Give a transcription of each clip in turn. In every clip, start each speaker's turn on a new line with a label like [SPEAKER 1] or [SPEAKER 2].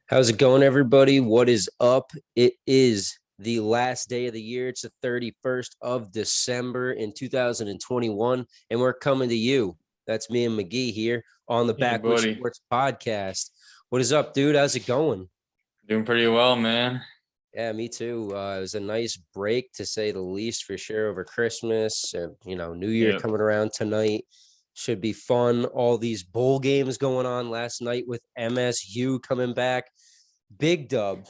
[SPEAKER 1] How's it going, everybody? What is up? It is the last day of the year. It's the 31st of December in 2021, and we're coming to you. That's me and McGee here on the
[SPEAKER 2] Hey,
[SPEAKER 1] Backward
[SPEAKER 2] buddy.
[SPEAKER 1] Sports Podcast. What is up, dude? How's it going?
[SPEAKER 2] Doing pretty well, man.
[SPEAKER 1] Yeah, me too. It was a nice break, to say the least, for sure, over Christmas and, New Year
[SPEAKER 2] Yep.
[SPEAKER 1] coming around tonight. Should be fun. All these bowl games going on last night with MSU coming back. Big dub.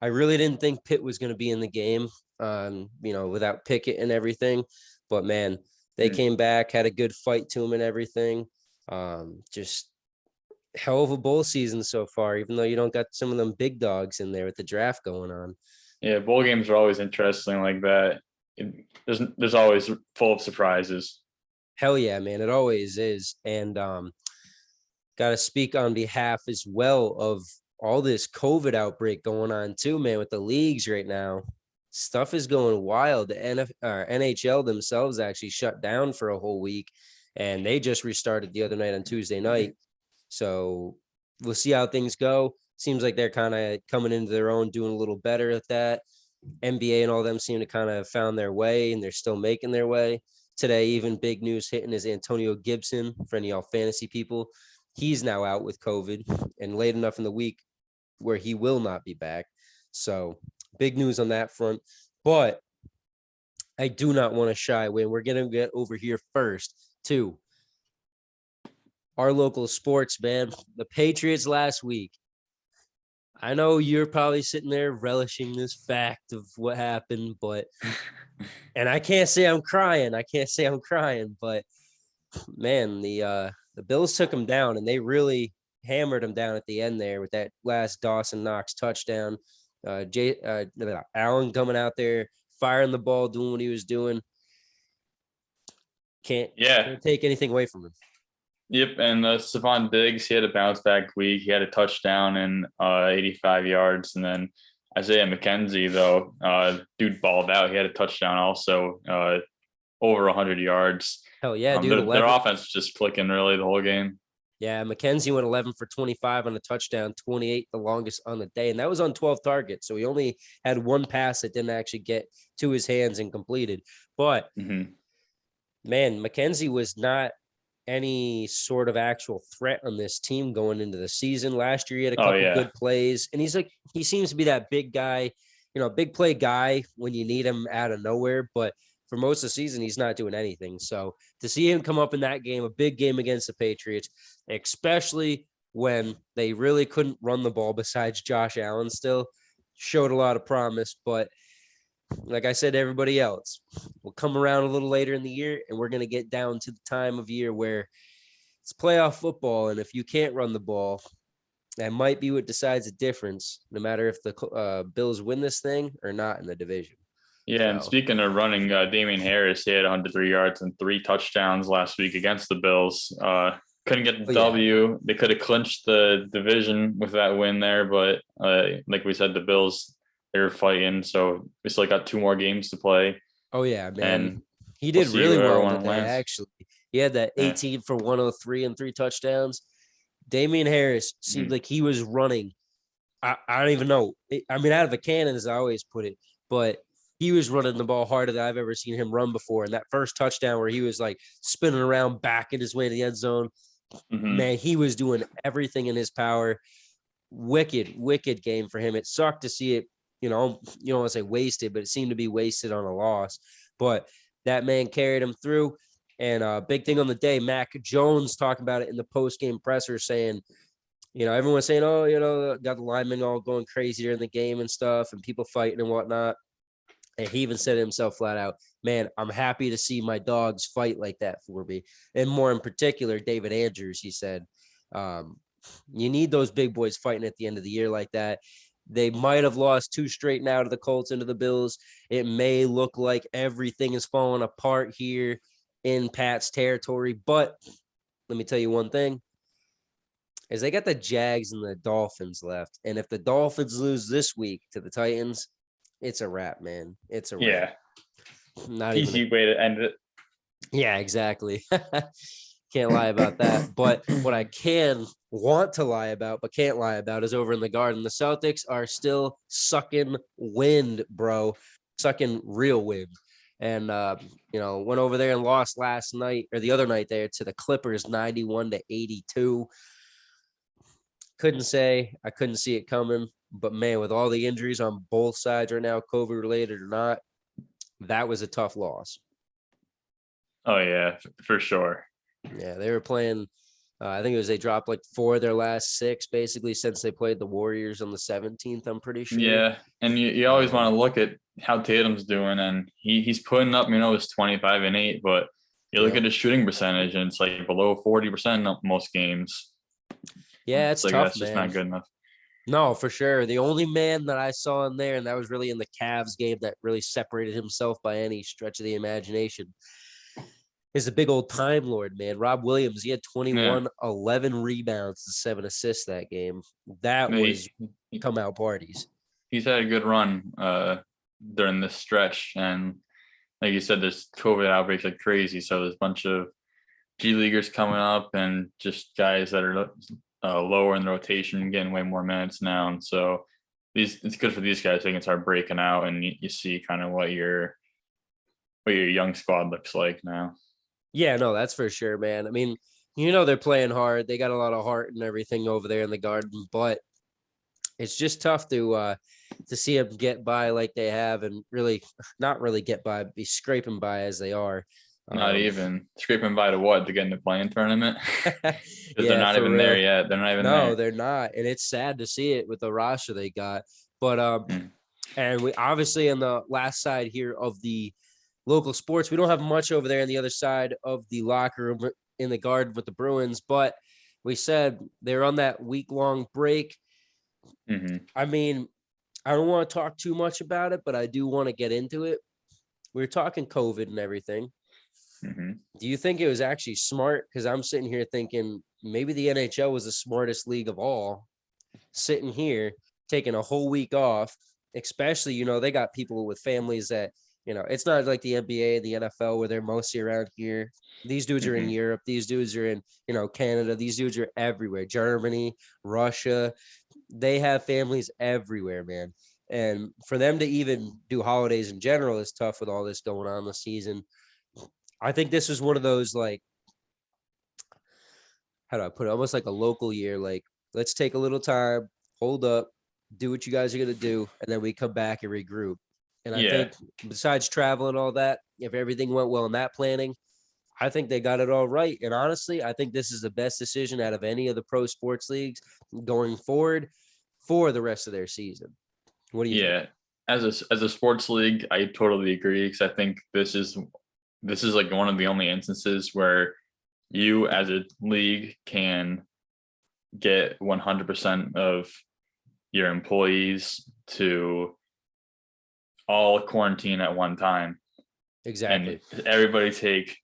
[SPEAKER 1] I really didn't think Pitt was going to be in the game, without Pickett and everything. But man, they
[SPEAKER 2] Mm.
[SPEAKER 1] came back, had a good fight to them and everything. Just hell of a bowl season so far, even though you don't got some of them big dogs in there with the draft going on.
[SPEAKER 2] Yeah, bowl games are always interesting like that. There's always full of surprises.
[SPEAKER 1] Hell yeah, man. It always is. And got to speak on behalf as well of all this COVID outbreak going on too, man, with the leagues right now. Stuff is going wild. The NHL themselves actually shut down for a whole week, and they just restarted the other night on Tuesday night. So we'll see how things go. Seems like they're kind of coming into their own, doing a little better at that. NBA and all them seem to kind of found their way, and they're still making their way. Today, even big news hitting is Antonio Gibson, for any of y'all fantasy people. He's now out with COVID and late enough in the week where he will not be back. So big news on that front. But I do not want to shy away. And we're going to get over here first to our local sports, man. The Patriots last week. I know you're probably sitting there relishing this fact of what happened, but and I can't say I'm crying. But man, the Bills took him down, and they really hammered him down at the end there with that last Dawson Knox touchdown. Allen coming out there, firing the ball, doing what he was doing. Can't
[SPEAKER 2] Yeah.
[SPEAKER 1] can't take anything away from him.
[SPEAKER 2] Yep. And Stephon Diggs, he had a bounce back week. He had a touchdown and 85 yards. And then Isaiah McKenzie, though, dude balled out. He had a touchdown also, over 100 yards.
[SPEAKER 1] Hell yeah, dude.
[SPEAKER 2] Their
[SPEAKER 1] 11.
[SPEAKER 2] offense was just clicking really the whole game.
[SPEAKER 1] Yeah, McKenzie went 11 for 25 on a touchdown, 28 the longest on the day, and that was on 12 targets. So he only had one pass that didn't actually get to his hands and completed. But man, McKenzie was not any sort of actual threat on this team going into the season. Last year, he had a
[SPEAKER 2] Oh,
[SPEAKER 1] couple
[SPEAKER 2] yeah.
[SPEAKER 1] good plays, and he seems to be that big guy, big play guy when you need him out of nowhere. But for most of the season, he's not doing anything. So to see him come up in that game, a big game against the Patriots, especially when they really couldn't run the ball besides Josh Allen still, showed a lot of promise. But like I said to everybody else, we'll come around a little later in the year, and we're going to get down to the time of year where it's playoff football. And if you can't run the ball, that might be what decides the difference, no matter if the Bills win this thing or not in the division.
[SPEAKER 2] Yeah, and
[SPEAKER 1] So,
[SPEAKER 2] speaking of running, Damian Harris, he had 103 yards and 3 touchdowns last week against the Bills. Couldn't get the
[SPEAKER 1] yeah.
[SPEAKER 2] W. They could have clinched the division with that win there, but like we said, the Bills, they were fighting, so we still got 2 more games to play,
[SPEAKER 1] Oh, yeah, man.
[SPEAKER 2] and
[SPEAKER 1] He
[SPEAKER 2] we'll
[SPEAKER 1] did
[SPEAKER 2] see
[SPEAKER 1] really
[SPEAKER 2] where
[SPEAKER 1] well
[SPEAKER 2] everyone
[SPEAKER 1] today,
[SPEAKER 2] lands.
[SPEAKER 1] actually. He had that
[SPEAKER 2] Yeah.
[SPEAKER 1] 18 for 103 and 3 touchdowns. Damian Harris seemed like he was running. I don't even know. I mean, out of a cannon, as I always put it, but he was running the ball harder than I've ever seen him run before. And that first touchdown where he was like spinning around, backing his way to the end zone,
[SPEAKER 2] Mm-hmm.
[SPEAKER 1] man, he was doing everything in his power. Wicked game for him. It sucked to see it, you don't want to say wasted, but it seemed to be wasted on a loss. But that man carried him through. And big thing on the day, Mac Jones talking about it in the post-game presser, saying, everyone's saying, oh, got the linemen all going crazy during the game and stuff, and people fighting and whatnot. And he even said it himself flat out, man, I'm happy to see my dogs fight like that for me. And more in particular, David Andrews, he said, um, you need those big boys fighting at the end of the year like that. They might have lost 2 straight now to the Colts and to the Bills. It may look like everything is falling apart here in Pat's territory. But let me tell you one thing, is they got the Jags and the Dolphins left. And if the Dolphins lose this week to the Titans, it's a wrap, man. It's a wrap.
[SPEAKER 2] Yeah.
[SPEAKER 1] Not even
[SPEAKER 2] Easy way to end it.
[SPEAKER 1] Yeah, exactly. Can't lie about that. But what I can want to lie about, but can't lie about, is over in the Garden. The Celtics are still sucking wind, bro. Sucking real wind. And went over there and lost last night or the other night there to the Clippers 91-82. I couldn't see it coming. But man, with all the injuries on both sides right now, COVID related or not, that was a tough loss.
[SPEAKER 2] Oh yeah, for sure.
[SPEAKER 1] Yeah, they were playing. I think it was they dropped like 4 of their last 6 basically since they played the Warriors on the 17th. I'm pretty sure.
[SPEAKER 2] Yeah, and you always want to look at how Tatum's doing, and he's putting up, his 25 and 8, but you look at his shooting percentage, and it's like below 40% in most games.
[SPEAKER 1] Yeah, it's
[SPEAKER 2] like
[SPEAKER 1] tough,
[SPEAKER 2] that's
[SPEAKER 1] man.
[SPEAKER 2] just not good enough.
[SPEAKER 1] No, for sure. The only man that I saw in there, and that was really in the Cavs game, that really separated himself by any stretch of the imagination, is the big old Time Lord, man. Rob Williams. He had 21,
[SPEAKER 2] Yeah.
[SPEAKER 1] 11 rebounds and 7 assists that game. That was come out parties.
[SPEAKER 2] He's had a good run during this stretch, and like you said, there's COVID outbreaks like crazy, so there's a bunch of G leaguers coming up and just guys that are lower in the rotation getting way more minutes now, and so it's good for these guys. They can start breaking out, and you see kind of what your young squad looks like now.
[SPEAKER 1] Yeah, no, that's for sure, man. I mean, they're playing hard. They got a lot of heart and everything over there in the Garden, but it's just tough to see them get by like they have, and really not really get by, be scraping by as they are.
[SPEAKER 2] Not even scraping by to what, to get in the playing tournament? Because they're not even
[SPEAKER 1] real.
[SPEAKER 2] there yet. They're not even there.
[SPEAKER 1] No, they're not, and it's sad to see it with the roster they got. But and we obviously on the last side here of the local sports, we don't have much over there on the other side of the locker room in the Garden with the Bruins, but we said they're on that week-long break. I mean, I don't want to talk too much about it, but I do want to get into it. We were talking COVID and everything. Do you think it was actually smart? Because I'm sitting here thinking maybe the NHL was the smartest league of all, sitting here taking a whole week off, especially, they got people with families that, it's not like the NBA and the NFL where they're mostly around here. These dudes are in Europe. These dudes are in, Canada. These dudes are everywhere. Germany, Russia. They have families everywhere, man. And for them to even do holidays in general is tough with all this going on this season. I think this was one of those, like, how do I put it? Almost like a local year. Like, let's take a little time, hold up, do what you guys are going to do, and then we come back and regroup. And I think besides travel and all that, if everything went well in that planning, I think they got it all right. And honestly, I think this is the best decision out of any of the pro sports leagues going forward for the rest of their season. What do you think?
[SPEAKER 2] As a sports league, I totally agree, because I think this is like one of the only instances where you as a league can get 100% of your employees to all quarantine at one time.
[SPEAKER 1] Exactly.
[SPEAKER 2] And everybody take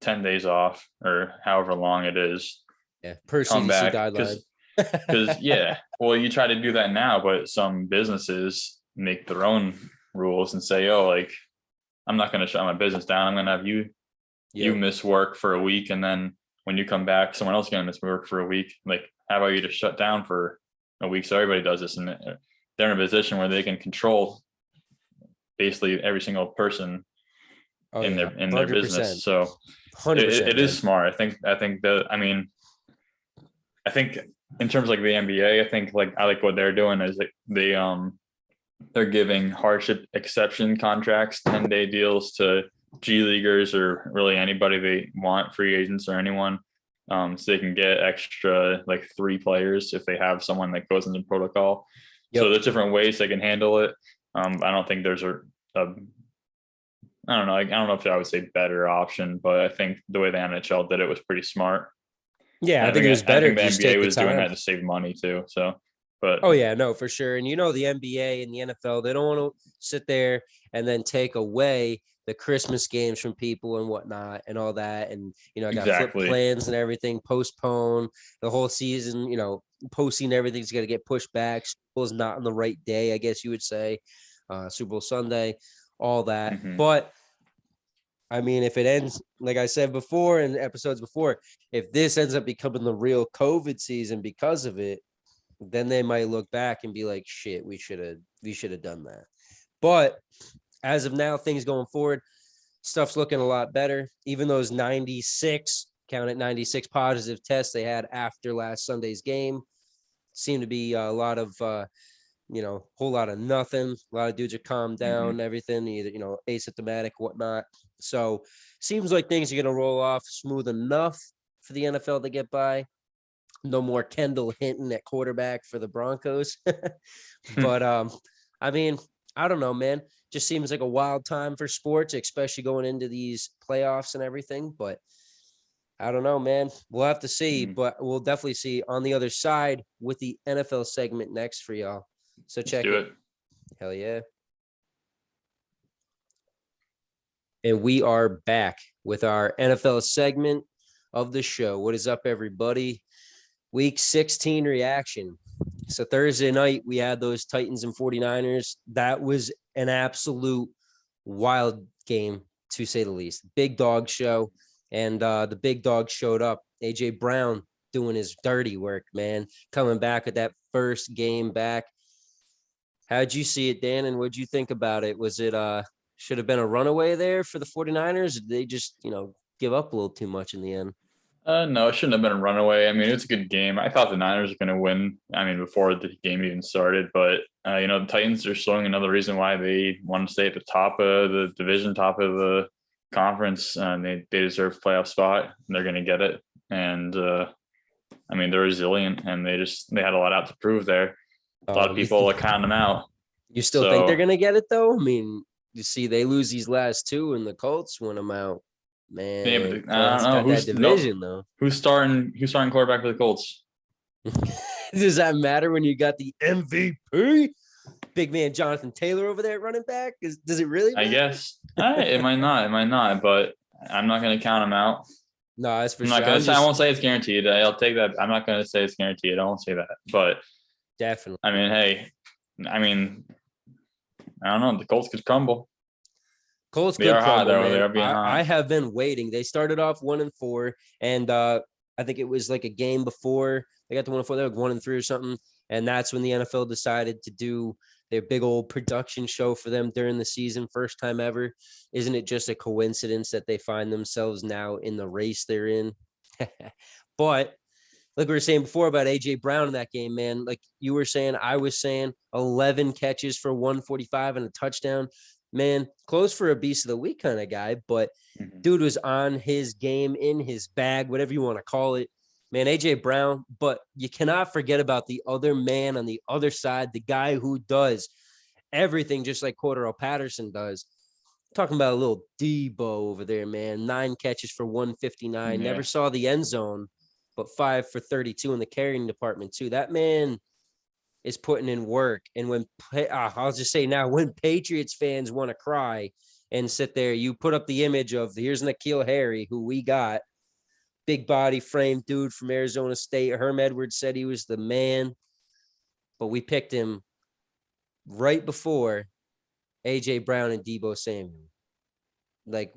[SPEAKER 2] 10 days off or however long it is.
[SPEAKER 1] Yeah, per CDC guideline.
[SPEAKER 2] Because well, you try to do that now, but some businesses make their own rules and say, oh, like, I'm not going to shut my business down. I'm going to have you miss work for a week, and then when you come back, someone else is going to miss work for a week. Like, how about you just shut down for a week so everybody does this? And they're in a position where they can control basically every single person in their business. So 100%, it is smart. I think in terms of like the NBA, I like what they're doing is they're giving hardship exception contracts, 10-day deals to G leaguers or really anybody they want, free agents or anyone, so they can get extra like 3 players if they have someone that goes into protocol. So there's different ways they can handle it. I don't think there's I don't know. I don't know if I would say better option, but I think the way the NHL did it was pretty smart.
[SPEAKER 1] Yeah, I think it was better.
[SPEAKER 2] I think the NBA was doing that to save money too. So, but
[SPEAKER 1] no, for sure. And the NBA and the NFL, they don't want to sit there and then take away the Christmas games from people and whatnot and all that. And got flip plans and everything, postpone the whole season. Posting everything's got to get pushed back. Super Bowl's not on the right day, I guess you would say. Super Bowl Sunday, all that. But I mean, if it ends, like I said before in episodes before, if this ends up becoming the real COVID season because of it, then they might look back and be like, shit, we should have done that. But as of now, things going forward, stuff's looking a lot better. Even those 96, count it 96 positive tests they had after last Sunday's game seem to be a lot of whole lot of nothing. A lot of dudes are calmed
[SPEAKER 2] Mm-hmm.
[SPEAKER 1] down, everything, either, asymptomatic, whatnot. So seems like things are going to roll off smooth enough for the NFL to get by. No more Kendall Hinton at quarterback for the Broncos. But I mean, I don't know, man. Just seems like a wild time for sports, especially going into these playoffs and everything. But I don't know, man. We'll have to see,
[SPEAKER 2] Mm,
[SPEAKER 1] but we'll definitely see on the other side with the NFL segment next for y'all. So
[SPEAKER 2] let's
[SPEAKER 1] check
[SPEAKER 2] do
[SPEAKER 1] it.
[SPEAKER 2] it.
[SPEAKER 1] Hell yeah. And we are back with our NFL segment of the show. What is up, everybody? Week 16 reaction. So Thursday night, we had those Titans and 49ers. That was an absolute wild game, to say the least. Big dog show. And the big dog showed up. A.J. Brown doing his dirty work, man. Coming back with that first game back. How'd you see it, Dan? And what'd you think about it? Was it should have been a runaway there for the 49ers? Did they just, give up a little too much in the end?
[SPEAKER 2] No, it shouldn't have been a runaway. I mean, it's a good game. I thought the Niners were going to win. I mean, before the game even started, but the Titans are showing another reason why they want to stay at the top of the division, top of the conference. They deserve playoff spot. And they're going to get it. And I mean, they're resilient, and they had a lot out to prove there. A lot
[SPEAKER 1] Oh,
[SPEAKER 2] of people are counting them out.
[SPEAKER 1] you still think they're
[SPEAKER 2] So
[SPEAKER 1] gonna get it though? I mean, you see, they lose these last two, and the Colts win them out.
[SPEAKER 2] yeah,
[SPEAKER 1] Man,
[SPEAKER 2] but I don't
[SPEAKER 1] Colts
[SPEAKER 2] know
[SPEAKER 1] got that division though.
[SPEAKER 2] who's starting quarterback for the Colts.
[SPEAKER 1] Does that matter when you got the MVP? Big man Jonathan Taylor over there running back? Does it really
[SPEAKER 2] I
[SPEAKER 1] matter?
[SPEAKER 2] guess it might not, but I'm not going to count them out.
[SPEAKER 1] No, that's for
[SPEAKER 2] I'm not
[SPEAKER 1] sure.
[SPEAKER 2] going to
[SPEAKER 1] I'm
[SPEAKER 2] say I
[SPEAKER 1] just
[SPEAKER 2] won't say it's guaranteed. I'll take that. I'm not going to say it's guaranteed. I won't say that. But I
[SPEAKER 1] definitely
[SPEAKER 2] mean, hey, I mean, I don't know. The Colts could crumble.
[SPEAKER 1] Colts
[SPEAKER 2] They
[SPEAKER 1] could
[SPEAKER 2] are hot
[SPEAKER 1] crumble,
[SPEAKER 2] though. They
[SPEAKER 1] man.
[SPEAKER 2] are being
[SPEAKER 1] I
[SPEAKER 2] hot.
[SPEAKER 1] have been waiting. They started off 1-4, and I think it was like a game before they got to 1-4. They were 1-3 or something, and that's when the NFL decided to do their big old production show for them during the season, first time ever. Isn't it just a coincidence that they find themselves now in the race they're in? But like we were saying before about AJ Brown in that game, man, like you were saying, I was saying 11 catches for 145 and a touchdown. Man, close for a beast of the week kind of guy, but
[SPEAKER 2] Mhm.
[SPEAKER 1] dude was on his game, in his bag, whatever you want to call it. Man, AJ Brown, but you cannot forget about the other man on the other side, the guy who does everything just like Cordero Patterson does. Talking about a little Debo over there, man. 9 catches for 159. Never
[SPEAKER 2] Yeah.
[SPEAKER 1] saw the end zone, but 5 for 32 in the carrying department, too. That man is putting in work. And I'll just say now, when Patriots fans want to cry and sit there, you put up the image of here's N'Keal Harry, who we got, big body frame dude from Arizona State. Herm Edwards said he was the man, but we picked him right before AJ Brown and Debo Samuel. Like,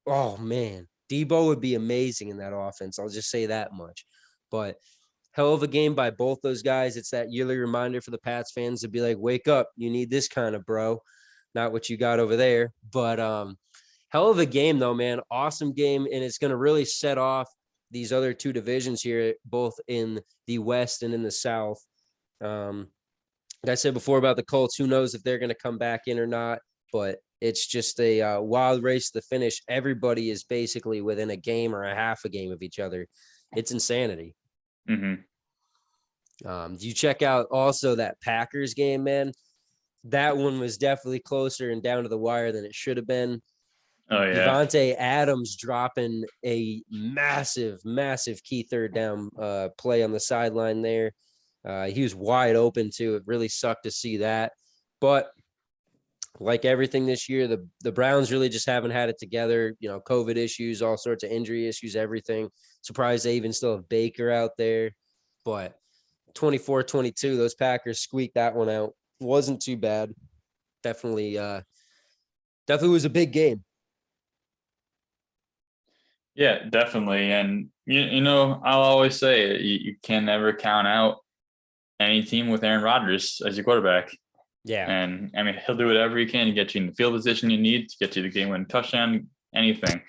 [SPEAKER 1] oh man, Debo would be amazing in that offense. I'll just say that much. But hell of a game by both those guys. It's that yearly reminder for the Pats fans to be like, wake up, you need this kind of bro, not what you got over there. But hell of a game though, man. Awesome game, and it's going to really set off these other two divisions here, both in the West and in the South. Like I said before about the Colts, who knows if they're going to come back in or not, but it's just a wild race to the finish. Everybody is basically within a game or a half a game of each other. It's insanity.
[SPEAKER 2] Mm-hmm.
[SPEAKER 1] Do you check out also that Packers game, man? That one was definitely closer and down to the wire than it should have been.
[SPEAKER 2] Oh yeah.
[SPEAKER 1] Devontae Adams dropping a massive, massive key third down play on the sideline there. He was wide open too. It really sucked to see that. But like everything this year, the Browns really just haven't had it together. COVID issues, all sorts of injury issues, everything. Surprised they even still have Baker out there. But 24-22, those Packers squeaked that one out. Wasn't too bad. Definitely was a big game.
[SPEAKER 2] Yeah, definitely. And I'll always say it, you can never count out any team with Aaron Rodgers as your quarterback.
[SPEAKER 1] Yeah.
[SPEAKER 2] And I mean, he'll do whatever he can to get you in the field position you need to get you the game-winning touchdown, anything.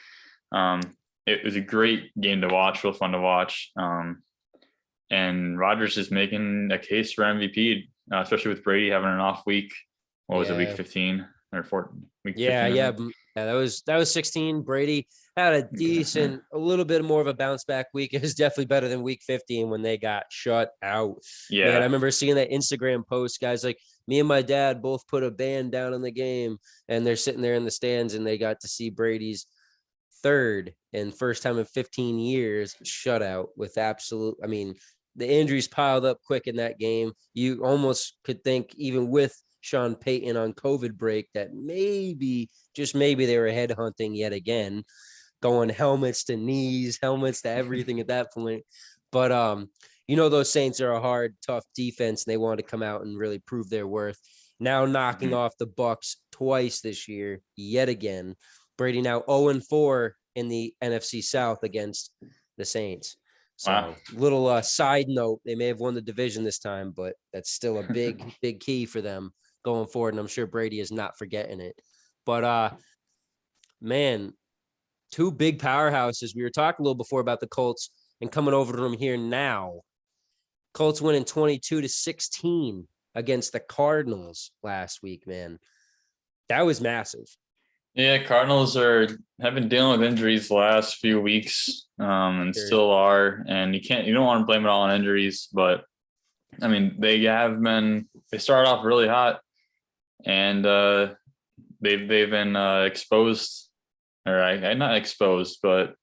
[SPEAKER 2] It was a great game to watch, real fun to watch. And Rodgers is making a case for MVP, especially with Brady having an off week. What was it, week
[SPEAKER 1] Yeah.
[SPEAKER 2] 15 or 14? Week
[SPEAKER 1] Yeah,
[SPEAKER 2] 15, I
[SPEAKER 1] yeah,
[SPEAKER 2] think.
[SPEAKER 1] yeah. That was 16. Brady had a little bit more of a bounce back week. It was definitely better than week 15 when they got shut out. Man, I
[SPEAKER 2] Yeah.
[SPEAKER 1] remember seeing that Instagram post, guys like me and my dad both put a band down in the game, and they're sitting there in the stands, and they got to see Brady's third and first time in 15 years shutout with absolute. I mean, the injuries piled up quick in that game. You almost could think, even with Sean Payton on COVID break, that maybe, just maybe, they were headhunting yet again, going helmets to knees, helmets to everything at that point. But those Saints are a hard, tough defense, and they want to come out and really prove their worth. Now knocking
[SPEAKER 2] Mhm.
[SPEAKER 1] off the Bucks twice this year, yet again. Brady now 0-4 in the NFC South against the Saints.
[SPEAKER 2] Wow.
[SPEAKER 1] So, little side note, they may have won the division this time, but that's still a big, big key for them going forward. And I'm sure Brady is not forgetting it. But man, two big powerhouses. We were talking a little before about the Colts and coming over to them here now. Colts winning 22-16 against the Cardinals last week, man. That was massive.
[SPEAKER 2] Yeah, Cardinals have been dealing with injuries the last few weeks, and
[SPEAKER 1] Sure.
[SPEAKER 2] still are. And you don't want to blame it all on injuries, but I mean, they started off really hot, and they've been exposed, or not exposed, but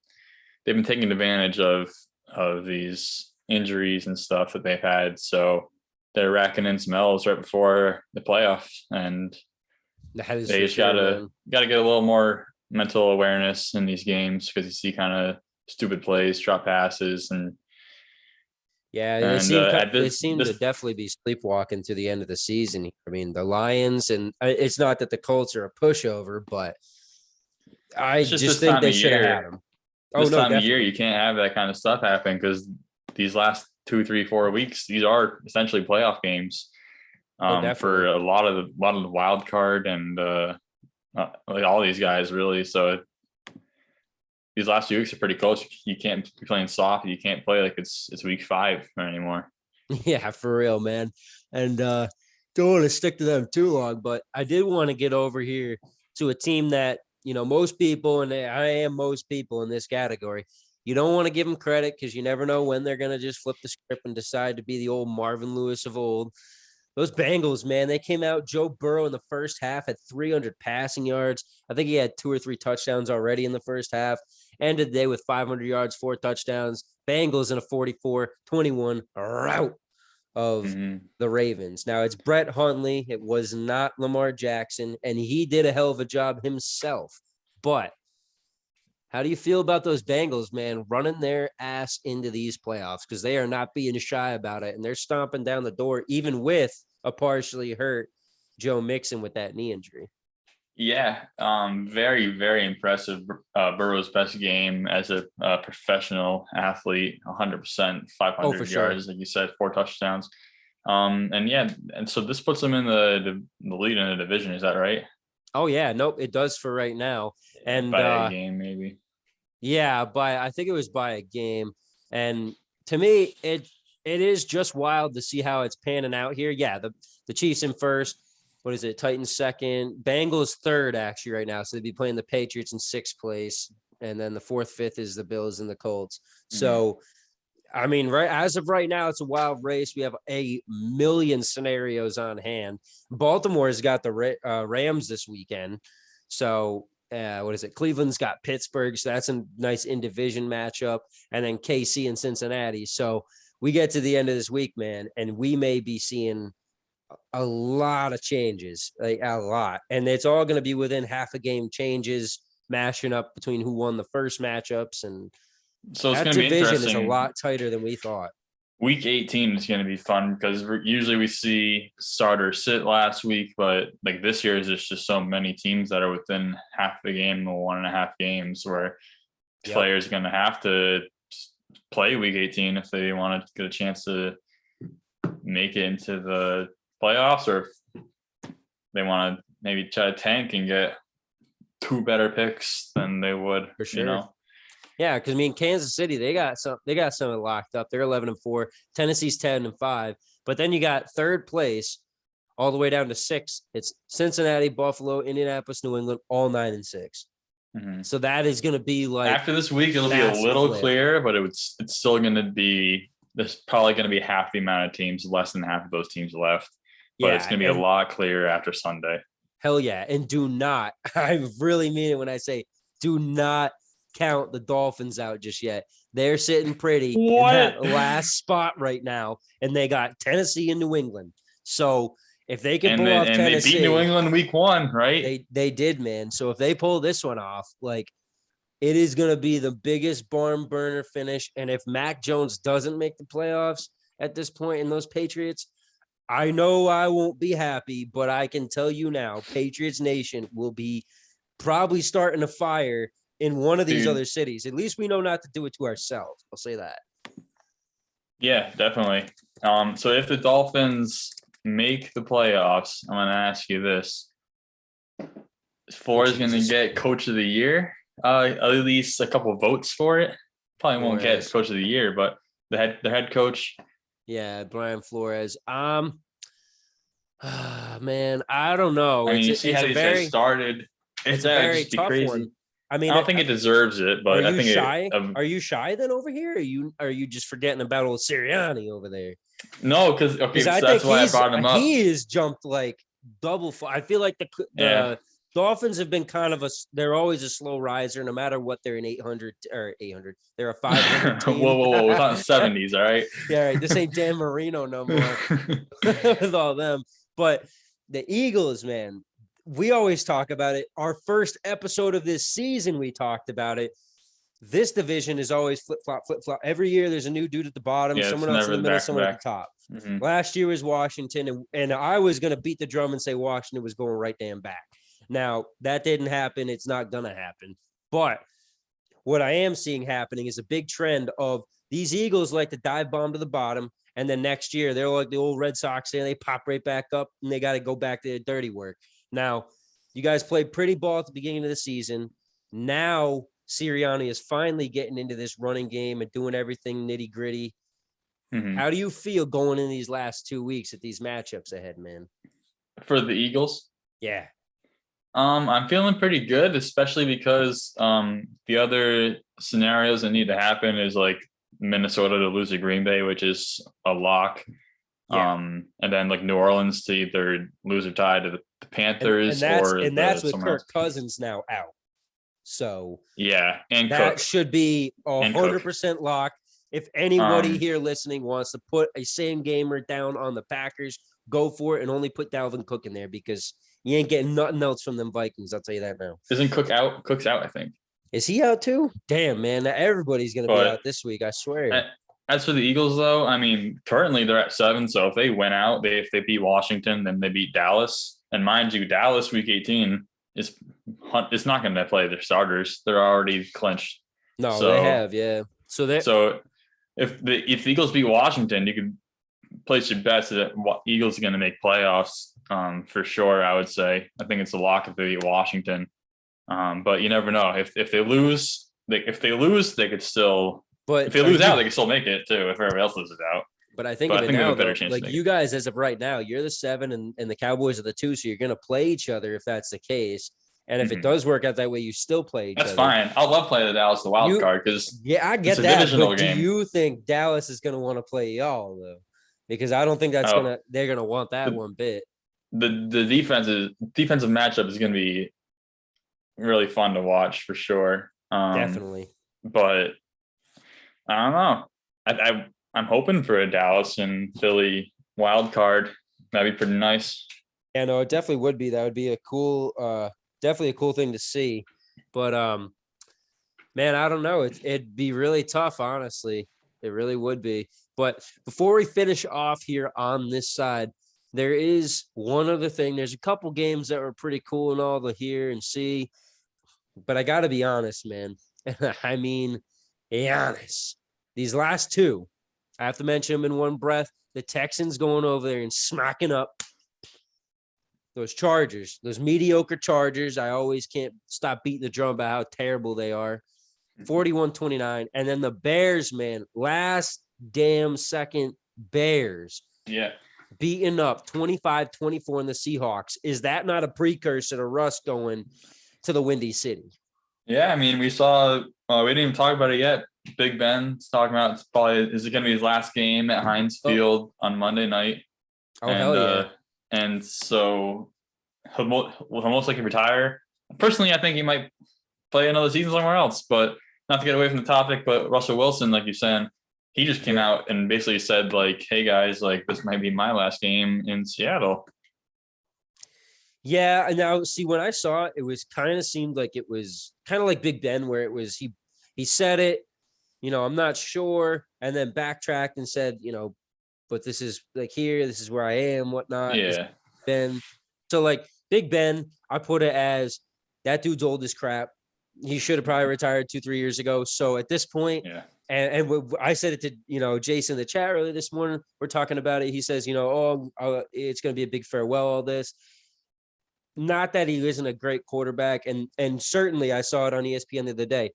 [SPEAKER 2] they've been taking advantage of these injuries and stuff that they've had. So they're racking in some L's right before the playoffs, and
[SPEAKER 1] That is
[SPEAKER 2] they
[SPEAKER 1] for
[SPEAKER 2] just
[SPEAKER 1] sure, man.
[SPEAKER 2] gotta get a little more mental awareness in these games because you see kind of stupid plays, drop passes,
[SPEAKER 1] Yeah, they
[SPEAKER 2] and
[SPEAKER 1] seem
[SPEAKER 2] at
[SPEAKER 1] they seem to
[SPEAKER 2] this
[SPEAKER 1] definitely be sleepwalking to the end of the season. I mean, the Lions, and it's not that the Colts are a pushover, but I
[SPEAKER 2] it's just
[SPEAKER 1] just
[SPEAKER 2] this
[SPEAKER 1] think
[SPEAKER 2] time
[SPEAKER 1] they
[SPEAKER 2] of
[SPEAKER 1] should have had
[SPEAKER 2] year.
[SPEAKER 1] them. Oh
[SPEAKER 2] This
[SPEAKER 1] no,
[SPEAKER 2] time of year,
[SPEAKER 1] definitely.
[SPEAKER 2] you can't have that kind of stuff happen because these last 2, 3, 4 weeks, these are essentially playoff games,
[SPEAKER 1] Oh,
[SPEAKER 2] for
[SPEAKER 1] definitely.
[SPEAKER 2] a lot of the wild card and like all these guys really. So these last few weeks are pretty close. You can't be playing soft. You can't play like it's week 5 anymore.
[SPEAKER 1] Yeah, for real, man. And don't want to stick to them too long, but I did want to get over here to a team that, most people, and I am most people in this category, you don't want to give them credit because you never know when they're going to just flip the script and decide to be the old Marvin Lewis of old. Those Bengals, man, they came out. Joe Burrow in the first half had 300 passing yards. I think he had 2 or 3 touchdowns already in the first half. Ended the day with 500 yards, 4 touchdowns. Bengals in a 44-21 rout of
[SPEAKER 2] Mm-hmm.
[SPEAKER 1] the Ravens. Now it's Brett Hundley. It was not Lamar Jackson, and he did a hell of a job himself. But how do you feel about those Bengals, man, running their ass into these playoffs? Because they are not being shy about it, and they're stomping down the door, even with a partially hurt Joe Mixon with that knee injury.
[SPEAKER 2] Yeah, very, very impressive. Burrow's best game as a professional athlete, 100%,
[SPEAKER 1] Oh, for
[SPEAKER 2] 500
[SPEAKER 1] sure.
[SPEAKER 2] yards, like you said, 4 touchdowns. And yeah, and so this puts them in the lead in the division. Is that right?
[SPEAKER 1] Oh, yeah. Nope, it does for right now. And
[SPEAKER 2] By a game, maybe.
[SPEAKER 1] yeah, I think it was by a game. And to me, it is just wild to see how it's panning out here. Yeah, the Chiefs in first. What is it? Titans second. Bengals third, actually, right now. So they'd be playing the Patriots in sixth place. And then the fourth, fifth is the Bills and the Colts.
[SPEAKER 2] Mm-hmm.
[SPEAKER 1] So, I mean, right as of right now, it's a wild race. We have a million scenarios on hand. Baltimore's got the Rams this weekend. So, what is it? Cleveland's got Pittsburgh. So that's a nice in division matchup. And then KC and Cincinnati. So we get to the end of this week, man, and we may be seeing a lot of changes, like a lot. And it's all going to be within half a game changes, mashing up between who won the first matchups. And
[SPEAKER 2] So it's
[SPEAKER 1] that
[SPEAKER 2] going to be
[SPEAKER 1] division is a
[SPEAKER 2] interesting.
[SPEAKER 1] lot tighter than we thought.
[SPEAKER 2] Week 18 is going to be fun because usually we see starters sit last week, but like this year is just so many teams that are within half the game or 1.5 games where
[SPEAKER 1] Yep,
[SPEAKER 2] players are going to have to play week 18 if they want to get a chance to make it into the playoffs, or if they want to maybe try to tank and get 2 better picks than they would,
[SPEAKER 1] for sure. Yeah, because I mean, Kansas City, they got something locked up. They're 11-4. Tennessee's 10-5. But then you got third place all the way down to 6. It's Cincinnati, Buffalo, Indianapolis, New England, all 9-6.
[SPEAKER 2] Mm-hmm.
[SPEAKER 1] So that is going to be like
[SPEAKER 2] after this week, it'll be a little clearer, but it's still going to be. There's probably going to be half the amount of teams, less than half of those teams left. But it's going to be a lot clearer after Sunday.
[SPEAKER 1] Hell yeah. And do not, I really mean it when I say do not count the Dolphins out just yet. They're sitting pretty in that last spot right now, and they got Tennessee and New England. So if they can pull off Tennessee,
[SPEAKER 2] they beat New England week 1, right?
[SPEAKER 1] They did, man. So if they pull this one off, like it is going to be the biggest barn burner finish. And if Mac Jones doesn't make the playoffs at this point in those Patriots, I know I won't be happy, but I can tell you now, Patriots Nation will be probably starting a fire in one of these other cities. At least we know not to do it to ourselves. I'll say that.
[SPEAKER 2] Yeah, definitely. So if the Dolphins make the playoffs, I'm going to ask you this. Flores going to get Coach of the Year, at least a couple votes for it. Probably won't get Coach of the Year, but the head coach.
[SPEAKER 1] Yeah, Brian Flores. Man, I don't know.
[SPEAKER 2] I mean, you see how these guys started.
[SPEAKER 1] It's a very tough one. I mean,
[SPEAKER 2] I don't think it deserves it, but I think
[SPEAKER 1] shy? Are you shy then over here? Are you just forgetting about old Sirianni over there?
[SPEAKER 2] No, because so that's why I brought him up.
[SPEAKER 1] He has jumped like double. I feel like the Dolphins have been kind of they're always a slow riser, no matter what. They're an 800 or 800. They're a 500 team.
[SPEAKER 2] whoa. It's not 70s, all right?
[SPEAKER 1] Yeah, right. This ain't Dan Marino no more with all them. But the Eagles, man, we always talk about it. Our first episode of this season, we talked about it. This division is always flip-flop. Every year there's a new dude at the bottom, someone else in the middle, someone at the top. Mm-hmm. Last year was Washington, and I was going to beat the drum and say Washington was going right damn back. Now, that didn't happen. It's not going to happen. But what I am seeing happening is a big trend of these Eagles like to dive bomb to the bottom, and then next year they're like the old Red Sox, and they pop right back up, and they got to go back to their dirty work. Now, you guys played pretty ball at the beginning of the season. Now, Sirianni is finally getting into this running game and doing everything nitty gritty. Mm-hmm. How do you feel going in these last 2 weeks at these matchups ahead, man?
[SPEAKER 2] For the Eagles?
[SPEAKER 1] Yeah.
[SPEAKER 2] I'm feeling pretty good, especially because the other scenarios that need to happen is like Minnesota to lose to Green Bay, which is a lock. Yeah. And then like New Orleans to either lose or tie to the Panthers,
[SPEAKER 1] and that's with Kirk Cousins now out. So
[SPEAKER 2] yeah, and
[SPEAKER 1] that
[SPEAKER 2] Cook.
[SPEAKER 1] should be 100% lock. If anybody here listening wants to put a same gamer down on the Packers, go for it, and only put Dalvin Cook in there because you ain't getting nothing else from them Vikings. I'll tell you that now.
[SPEAKER 2] Isn't Cook out? Cook's out, I think.
[SPEAKER 1] Is he out too? Damn, man. Everybody's going to be out this week, I swear.
[SPEAKER 2] As for the Eagles, though, I mean, currently they're at 7. So if they win out, if they beat Washington, then they beat Dallas. And mind you, Dallas week 18 it's not going to play their starters. They're already clinched.
[SPEAKER 1] No, they have, yeah. So
[SPEAKER 2] if the Eagles beat Washington, you can place your bets that Eagles are going to make playoffs for sure. I would say. I think it's a lock if they beat Washington. But you never know. If they lose, they could still. But if they lose out, they can still make it too. If everybody else loses out.
[SPEAKER 1] But I think now, though, like you guys, as of right now, you're the 7 and the Cowboys are the 2, so you're going to play each other if that's the case. And if it does work out that way, you still play each other.
[SPEAKER 2] That's fine. I love playing the Dallas the wild card because
[SPEAKER 1] I get that. But do you think Dallas is going to want to play y'all though? Because I don't think they're gonna want that one bit.
[SPEAKER 2] The defensive matchup is going to be really fun to watch for sure.
[SPEAKER 1] Definitely.
[SPEAKER 2] But I don't know. I'm hoping for a Dallas and Philly wild card. That'd be pretty nice.
[SPEAKER 1] Yeah, no, it definitely would be. That would be definitely a cool thing to see. But man, I don't know. It'd be really tough, honestly. It really would be. But before we finish off here on this side, there is one other thing. There's a couple games that were pretty cool and all to hear and see. But I got to be honest, man. I mean, Giannis. These last two, I have to mention them in one breath. The Texans going over there and smacking up those Chargers, those mediocre Chargers. I always can't stop beating the drum about how terrible they are. 41-29. And then the Bears, man, last damn second Bears.
[SPEAKER 2] Yeah.
[SPEAKER 1] Beating up 25-24 in the Seahawks. Is that not a precursor to Russ going to the Windy City?
[SPEAKER 2] Yeah, I mean, we saw. We didn't even talk about it yet. Big Ben's talking about it's probably is it going to be his last game at Heinz Field on Monday night?
[SPEAKER 1] Oh, hell yeah!
[SPEAKER 2] And so he'll most likely retire. Personally, I think he might play another season somewhere else. But not to get away from the topic, but Russell Wilson, like you're saying, he just came out and basically said, like, "Hey guys, like this might be my last game in Seattle."
[SPEAKER 1] Yeah, and now see when I saw it, it was kind of seemed like it was kind of like Big Ben, where it was he said it, I'm not sure, and then backtracked and said, but this is like here, this is where I am, whatnot.
[SPEAKER 2] Yeah.
[SPEAKER 1] Ben, so like Big Ben, I put it as that dude's old as crap. He should have probably retired 2-3 years ago. So at this point,
[SPEAKER 2] Yeah.
[SPEAKER 1] And I said it to Jason in the chat earlier this morning. We're talking about it. He says, it's going to be a big farewell. All this. Not that he isn't a great quarterback, and certainly I saw it on ESPN the other day.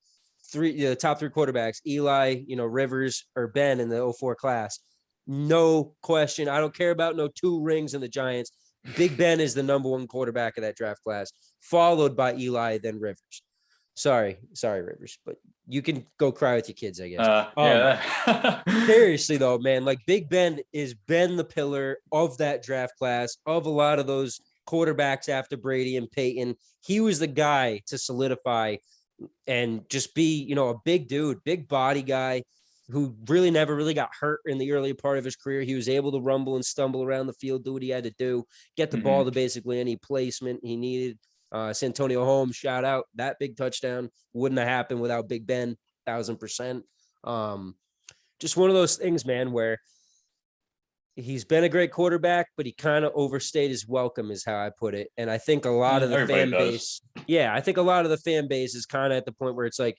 [SPEAKER 1] The top three quarterbacks: Eli, Rivers, or Ben in the 04 class. No question. I don't care about no 2 rings in the Giants. Big Ben is the number 1 quarterback of that draft class, followed by Eli, then Rivers. Sorry, Rivers, but you can go cry with your kids, I guess.
[SPEAKER 2] Yeah.
[SPEAKER 1] Seriously though, man, like Big Ben is Ben the pillar of that draft class, of a lot of those quarterbacks after Brady and Peyton. He was the guy to solidify and just be, a big dude, big body guy who really never really got hurt in the early part of his career. He was able to rumble and stumble around the field, do what he had to do, get the ball to basically any placement he needed. Santonio Holmes, shout out. That big touchdown wouldn't have happened without Big Ben, 1,000%. Just one of those things, man, where he's been a great quarterback, but he kind of overstayed his welcome is how I put it. And I think a lot of the fan base, I think a lot of the fan base is kind of at the point where it's like,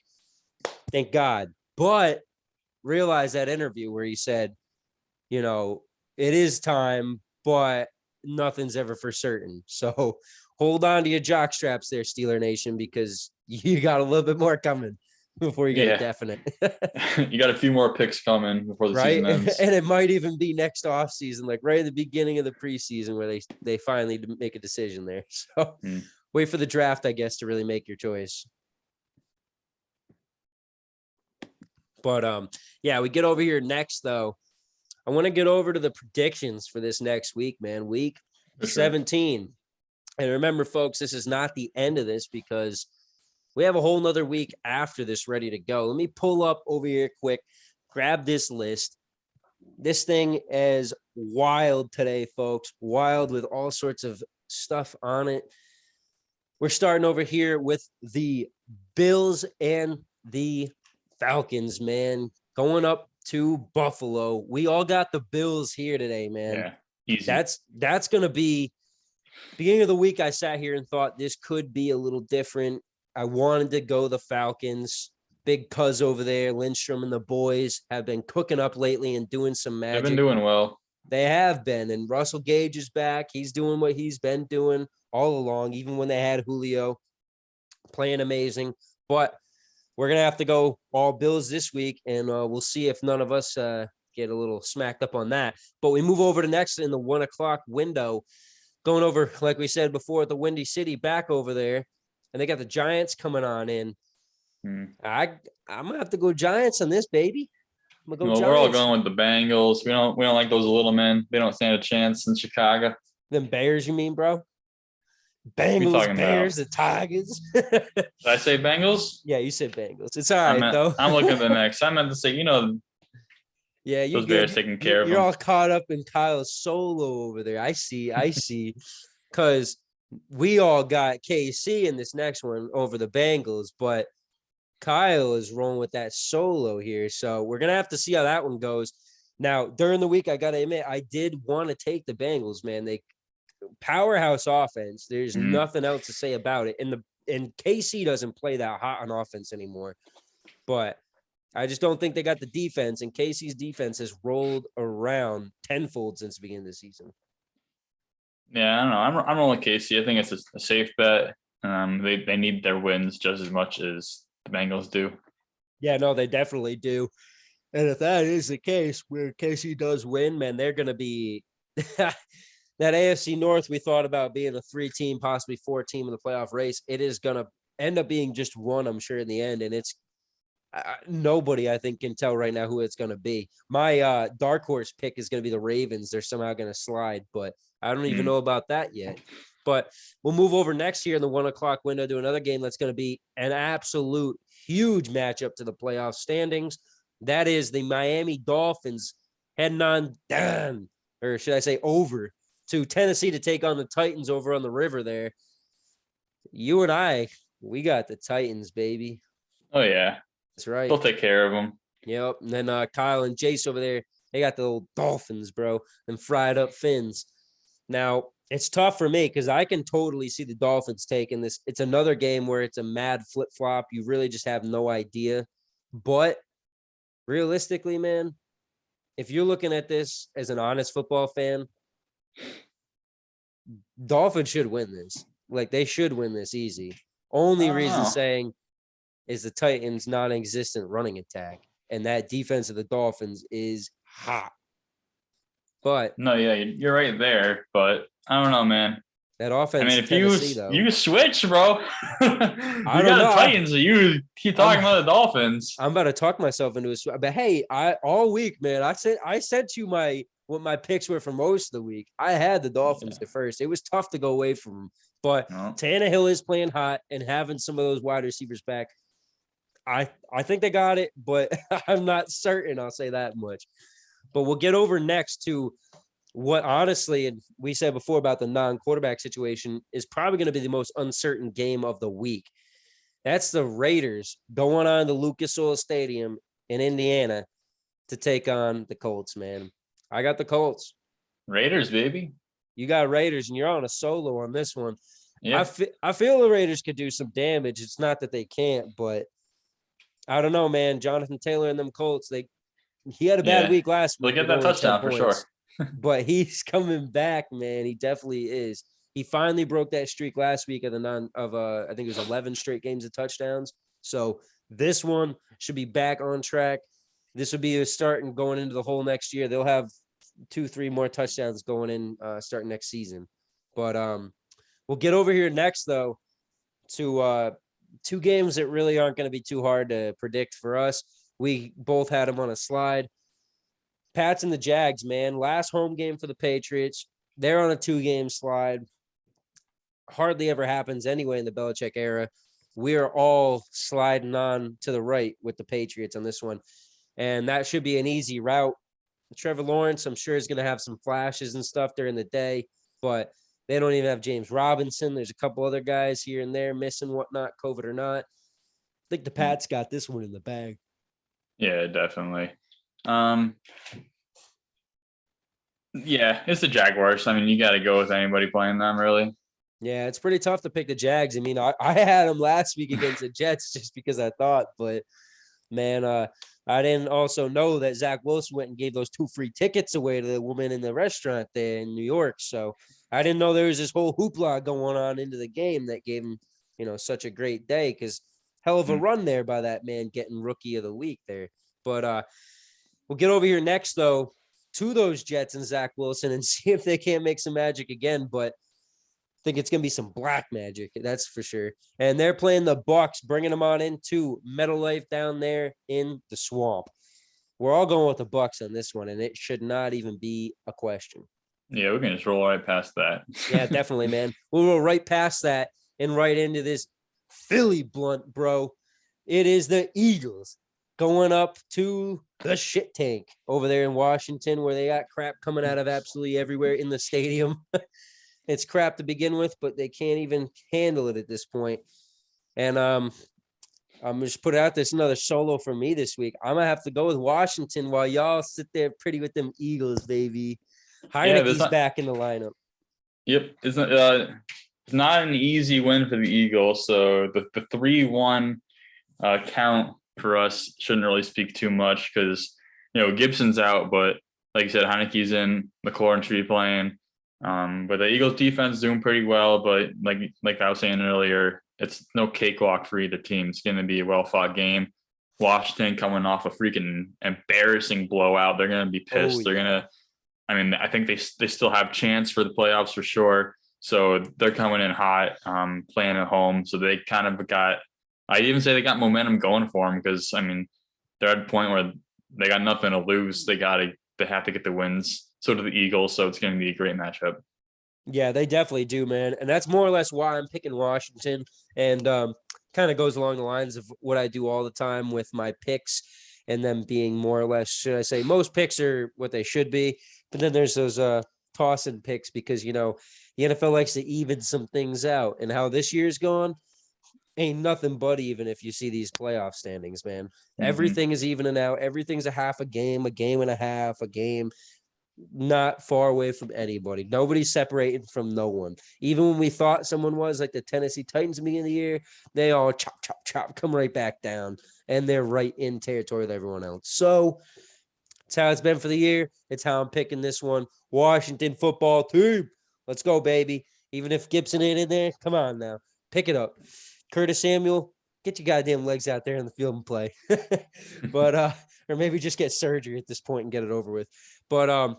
[SPEAKER 1] thank God. But realize that interview where he said, it is time, but nothing's ever for certain. So hold on to your jock straps there, Steeler Nation, because you got a little bit more coming before you get a definite.
[SPEAKER 2] You got a few more picks coming before the season ends.
[SPEAKER 1] And it might even be next off season, like right at the beginning of the preseason where they finally make a decision there. So wait for the draft, I guess, to really make your choice. But we get over here next though. I want to get over to the predictions for this next week, man. Week 17. And remember, folks, this is not the end of this because we have a whole nother week after this ready to go. Let me pull up over here quick, grab this list. This thing is wild today, folks. Wild with all sorts of stuff on it. We're starting over here with the Bills and the Falcons, man. Going up to Buffalo. We all got the Bills here today, man.
[SPEAKER 2] Yeah, easy.
[SPEAKER 1] That's going to be beginning of the week. I sat here and thought this could be a little different. I wanted to go the Falcons. Big Cuz over there, Lindstrom and the boys have been cooking up lately and doing some magic.
[SPEAKER 2] They've been doing well.
[SPEAKER 1] They have been. And Russell Gage is back. He's doing what he's been doing all along, even when they had Julio playing amazing. But we're going to have to go all Bills this week, and we'll see if none of us get a little smacked up on that. But we move over to next in the 1 o'clock window, going over, like we said before, at the Windy City, back over there. And they got the Giants coming on in. I'm gonna have to go Giants on this, baby. I'm gonna go Giants.
[SPEAKER 2] We're all going with the Bengals. We don't like those little men. They don't stand a chance in Chicago.
[SPEAKER 1] Them Bears, you mean, bro? Bengals, Bears, the Tigers.
[SPEAKER 2] Did I say Bengals?
[SPEAKER 1] Yeah, you said Bengals. It's all right though.
[SPEAKER 2] I'm looking at the next. I meant to say,
[SPEAKER 1] yeah,
[SPEAKER 2] those Bears taking care of them.
[SPEAKER 1] You're all caught up in Kyle's solo over there. I see. Because we all got KC in this next one over the Bengals, but Kyle is rolling with that solo here. So we're going to have to see how that one goes. Now, during the week, I got to admit, I did want to take the Bengals, man. They powerhouse offense. There's nothing else to say about it. And and KC doesn't play that hot on offense anymore. But I just don't think they got the defense, and KC's defense has rolled around tenfold since the beginning of the season.
[SPEAKER 2] Yeah, I don't know. I'm rolling KC. I think it's a safe bet. They need their wins just as much as the Bengals do.
[SPEAKER 1] Yeah, no, they definitely do. And if that is the case, where KC does win, man, they're going to be that AFC North we thought about being a 3-team, possibly 4-team in the playoff race. It is going to end up being just one, I'm sure, in the end. And it's nobody, I think, can tell right now who it's going to be. My dark horse pick is going to be the Ravens. They're somehow going to slide, but I don't even know about that yet. But we'll move over next year in the 1 o'clock window to another game that's going to be an absolute huge matchup to the playoff standings. That is the Miami Dolphins heading on down, or should I say over, to Tennessee to take on the Titans over on the river there. You and I, we got the Titans, baby.
[SPEAKER 2] Oh, yeah.
[SPEAKER 1] That's right.
[SPEAKER 2] They'll take care of them.
[SPEAKER 1] Yep. And then Kyle and Jace over there, they got the little Dolphins, bro, and fried up fins. Now, it's tough for me because I can totally see the Dolphins taking this. It's another game where it's a mad flip-flop. You really just have no idea. But realistically, man, if you're looking at this as an honest football fan, Dolphins should win this. Like, they should win this easy. Only reason saying is the Titans' non-existent running attack. And that defense of the Dolphins is hot. But
[SPEAKER 2] no, yeah, you're right there. But I don't know, man.
[SPEAKER 1] That offense.
[SPEAKER 2] I mean, if
[SPEAKER 1] Tennessee,
[SPEAKER 2] you switch, bro, you got the Titans. You keep talking about the Dolphins.
[SPEAKER 1] I'm about to talk myself into a. But hey, all week, man. I sent you what my picks were for most of the week. I had the Dolphins at first. It was tough to go away from them, but Tannehill is playing hot and having some of those wide receivers back. I think they got it, but I'm not certain. I'll say that much. But we'll get over next to what, honestly, and we said before about the non-quarterback situation, is probably going to be the most uncertain game of the week. That's the Raiders going on to Lucas Oil Stadium in Indiana to take on the Colts, man. I got the Colts.
[SPEAKER 2] Raiders, baby.
[SPEAKER 1] You got Raiders, and you're on a solo on this one.
[SPEAKER 2] Yeah.
[SPEAKER 1] I feel the Raiders could do some damage. It's not that they can't, but I don't know, man. Jonathan Taylor and them Colts, he had a bad week last week.
[SPEAKER 2] They'll get that touchdown for sure.
[SPEAKER 1] But he's coming back, man. He definitely is. He finally broke that streak last week of I think it was 11 straight games of touchdowns. So this one should be back on track. This would be a start and going into the whole next year. They'll have 2-3 more touchdowns going in starting next season. But we'll get over here next though to two games that really aren't going to be too hard to predict for us. We both had them on a slide. Pats and the Jags, man. Last home game for the Patriots. They're on a 2-game slide. Hardly ever happens anyway in the Belichick era. We are all sliding on to the right with the Patriots on this one. And that should be an easy route. Trevor Lawrence, I'm sure, is going to have some flashes and stuff during the day, but they don't even have James Robinson. There's a couple other guys here and there missing whatnot, COVID or not. I think the Pats got this one in the bag.
[SPEAKER 2] Yeah, definitely. Yeah, it's the Jaguars. I mean, you got to go with anybody playing them, really.
[SPEAKER 1] Yeah, it's pretty tough to pick the Jags. I mean, I had them last week against the Jets just because I thought, but man, I didn't also know that Zach Wilson went and gave those 2 free tickets away to the woman in the restaurant there in New York. So I didn't know there was this whole hoopla going on into the game that gave him, such a great day, because hell of a run there by that man getting rookie of the week there. But we'll get over here next, though, to those Jets and Zach Wilson and see if they can't make some magic again. But I think it's going to be some black magic, that's for sure. And they're playing the Bucks, bringing them on into MetLife down there in the swamp. We're all going with the Bucks on this one, and it should not even be a question.
[SPEAKER 2] Yeah, we can just roll right past that.
[SPEAKER 1] Yeah, definitely, man. We'll roll right past that and right into this Philly blunt, bro. It is the Eagles going up to the shit tank over there in Washington, where they got crap coming out of absolutely everywhere in the stadium. It's crap to begin with, but they can't even handle it at this point. And I'm just put out this another solo for me this week. I'm gonna have to go with Washington while y'all sit there pretty with them Eagles, baby. Heineke's back in the lineup.
[SPEAKER 2] Yep, isn't It's not an easy win for the Eagles. So the 3-1 count for us shouldn't really speak too much because Gibson's out, but like you said, Heineke's in, McLaurin should be playing. But the Eagles defense is doing pretty well. But like I was saying earlier, it's no cakewalk for either team. It's going to be a well fought game. Washington coming off a freaking embarrassing blowout. They're going to be
[SPEAKER 1] Oh,
[SPEAKER 2] pissed. They're
[SPEAKER 1] yeah.
[SPEAKER 2] gonna. I mean, I think they still have chance for the playoffs for sure. So they're coming in hot, playing at home. So they kind of got. I'd even say they got momentum going for them because I mean they're at a point where they got nothing to lose. They have to get the wins. So do the Eagles. So it's going to be a great matchup.
[SPEAKER 1] Yeah, they definitely do, man. And that's more or less why I'm picking Washington. And kind of goes along the lines of what I do all the time with my picks and them being more or less, should I say, most picks are what they should be. But then there's those tossing picks because, the NFL likes to even some things out. And how this year's gone ain't nothing but even if you see these playoff standings, man.
[SPEAKER 2] Mm-hmm.
[SPEAKER 1] Everything is evening out. Everything's a half a game and a half, a game not far away from anybody. Nobody's separating from no one. Even when we thought someone was like the Tennessee Titans at the beginning of the year, they all chop, chop, chop, come right back down. And they're right in territory with everyone else. So it's how it's been for the year. It's how I'm picking this one. Washington football team. Let's go, baby. Even if Gibson ain't in there, come on now. Pick it up. Curtis Samuel, get your goddamn legs out there in the field and play. But or maybe just get surgery at this point and get it over with. But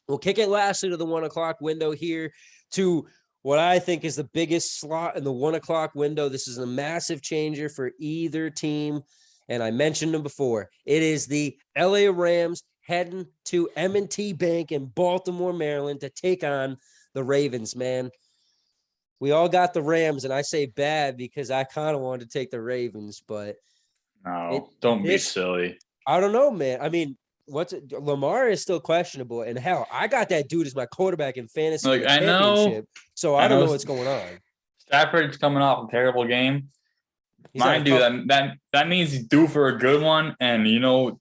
[SPEAKER 1] we'll kick it lastly to the 1:00 window here to what I think is the biggest slot in the 1:00 window. This is a massive changer for either team. And I mentioned them before. It is the LA Rams heading to M&T Bank in Baltimore, Maryland to take on the Ravens, man. We all got the Rams, and I say bad because I kind of wanted to take the Ravens, but it
[SPEAKER 2] No, don't be
[SPEAKER 1] this
[SPEAKER 2] silly.
[SPEAKER 1] I don't know, man. I mean, Lamar is still questionable, and hell, I got that dude as my quarterback in fantasy in
[SPEAKER 2] Like
[SPEAKER 1] the championship, so I
[SPEAKER 2] I
[SPEAKER 1] don't
[SPEAKER 2] know
[SPEAKER 1] know what's going on.
[SPEAKER 2] Stafford's coming off a terrible game.
[SPEAKER 1] He's had a
[SPEAKER 2] Mind you,
[SPEAKER 1] tough.
[SPEAKER 2] that means he's due for a good one. And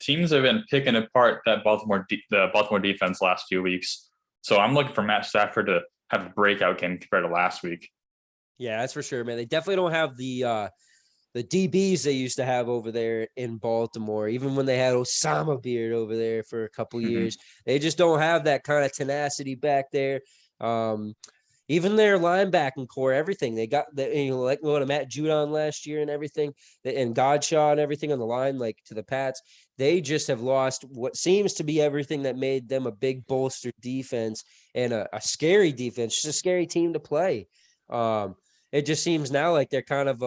[SPEAKER 2] teams have been picking apart the Baltimore defense last few weeks. So I'm looking for Matt Stafford to have a breakout game compared to last week.
[SPEAKER 1] Yeah, that's for sure, man. They definitely don't have the DBs they used to have over there in Baltimore, even when they had Osama Beard over there for a couple years. They just don't have that kind of tenacity back there. Um, Even their linebacking core, everything they got, like going to Matt Judon last year and everything, and Godshaw and everything on the line, like to the Pats. They just have lost what seems to be everything that made them a big bolstered defense and a scary defense, just a scary team to play. It just seems now like they're kind of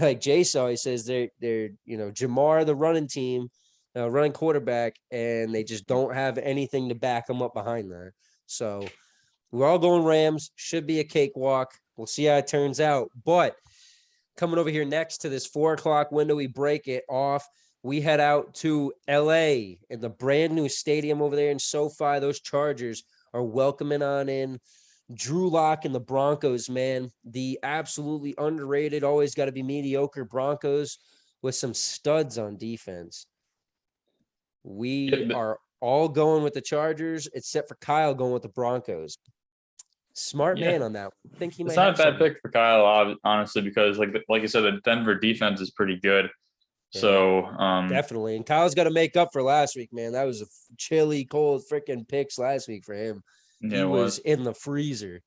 [SPEAKER 1] like Jay saw, he says they're Jamar the running team, running quarterback, and they just don't have anything to back them up behind that. So we're all going Rams. Should be a cakewalk. We'll see how it turns out. But coming over here next to this 4:00 window, we break it off. We head out to LA in the brand new stadium over there in SoFi. Those Chargers are welcoming on in Drew Lock and the Broncos, man. The absolutely underrated, always got to be mediocre Broncos with some studs on defense. We
[SPEAKER 2] Yeah,
[SPEAKER 1] are all going with the Chargers, except for Kyle going with the Broncos. Smart
[SPEAKER 2] yeah,
[SPEAKER 1] man on that. I think he
[SPEAKER 2] it's
[SPEAKER 1] might
[SPEAKER 2] not a
[SPEAKER 1] have
[SPEAKER 2] bad
[SPEAKER 1] something.
[SPEAKER 2] pick for Kyle, honestly, because like you said, the Denver defense is pretty good.
[SPEAKER 1] Yeah,
[SPEAKER 2] So
[SPEAKER 1] definitely. And Kyle's got to make up for last week, man. That was a chilly, cold freaking picks last week for him.
[SPEAKER 2] yeah,
[SPEAKER 1] He
[SPEAKER 2] it
[SPEAKER 1] was
[SPEAKER 2] was.
[SPEAKER 1] in the freezer,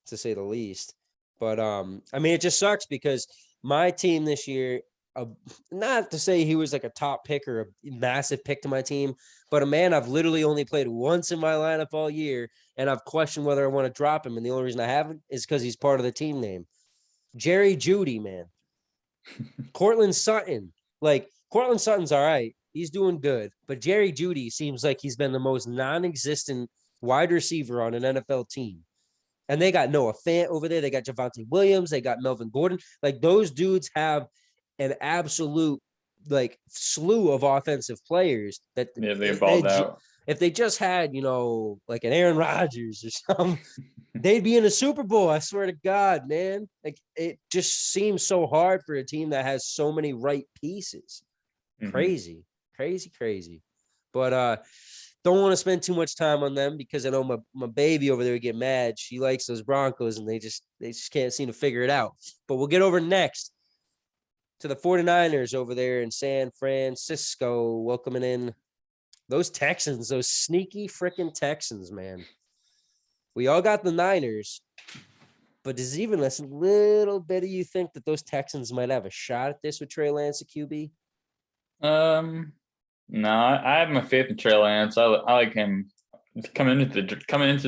[SPEAKER 1] to say the least. But I mean, it just sucks because my team this year, uh, not to say he was like a top pick or a massive pick to my team, but a man I've literally only played once in my lineup all year, and I've questioned whether I want to drop him. And the only reason I haven't is because he's part of the team name. Jerry Judy, man. Cortland Sutton. Like, Cortland Sutton's all right. He's doing good. But Jerry Judy seems like he's been the most non existent wide receiver on an NFL team. And they got Noah Fant over there. They got Javante Williams. They got Melvin Gordon. Like, those dudes have an absolute like slew of offensive players that
[SPEAKER 2] Yeah, they balled out.
[SPEAKER 1] if they just had, like an Aaron Rodgers or something, they'd be in a Super Bowl. I swear to God, man. Like, it just seems so hard for a team that has so many right pieces.
[SPEAKER 2] Hmm.
[SPEAKER 1] Crazy, crazy, crazy. But Don't want to spend too much time on them because I know my baby over there would get mad. She likes those Broncos and they just can't seem to figure it out. But we'll get over next to the 49ers over there in San Francisco, welcoming in those Texans, those sneaky freaking Texans, man. We all got the Niners, but does even a little bit of you think that those Texans might have a shot at this with Trey Lance at QB?
[SPEAKER 2] No, I have my faith in Trey Lance. I like him coming into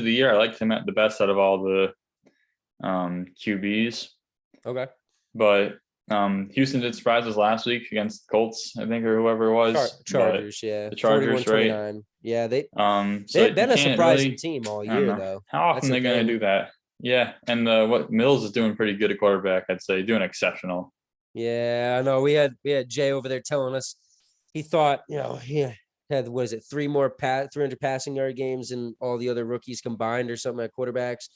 [SPEAKER 2] the year. I liked him at the best out of all the QBs.
[SPEAKER 1] Okay.
[SPEAKER 2] But Houston did surprise us last week against the Colts, I think, or whoever it was.
[SPEAKER 1] Chargers, yeah.
[SPEAKER 2] The Chargers, right?
[SPEAKER 1] Yeah,
[SPEAKER 2] So
[SPEAKER 1] they've been
[SPEAKER 2] you
[SPEAKER 1] a
[SPEAKER 2] can't
[SPEAKER 1] surprising
[SPEAKER 2] really,
[SPEAKER 1] team all
[SPEAKER 2] I don't
[SPEAKER 1] year,
[SPEAKER 2] know
[SPEAKER 1] though.
[SPEAKER 2] how often they're going to do that. Yeah, and what Mills is doing pretty good at quarterback, I'd say, doing exceptional.
[SPEAKER 1] Yeah, I know. We had Jay over there telling us he thought, he had, what is it, 300 passing yard games and all the other rookies combined or something at quarterbacks.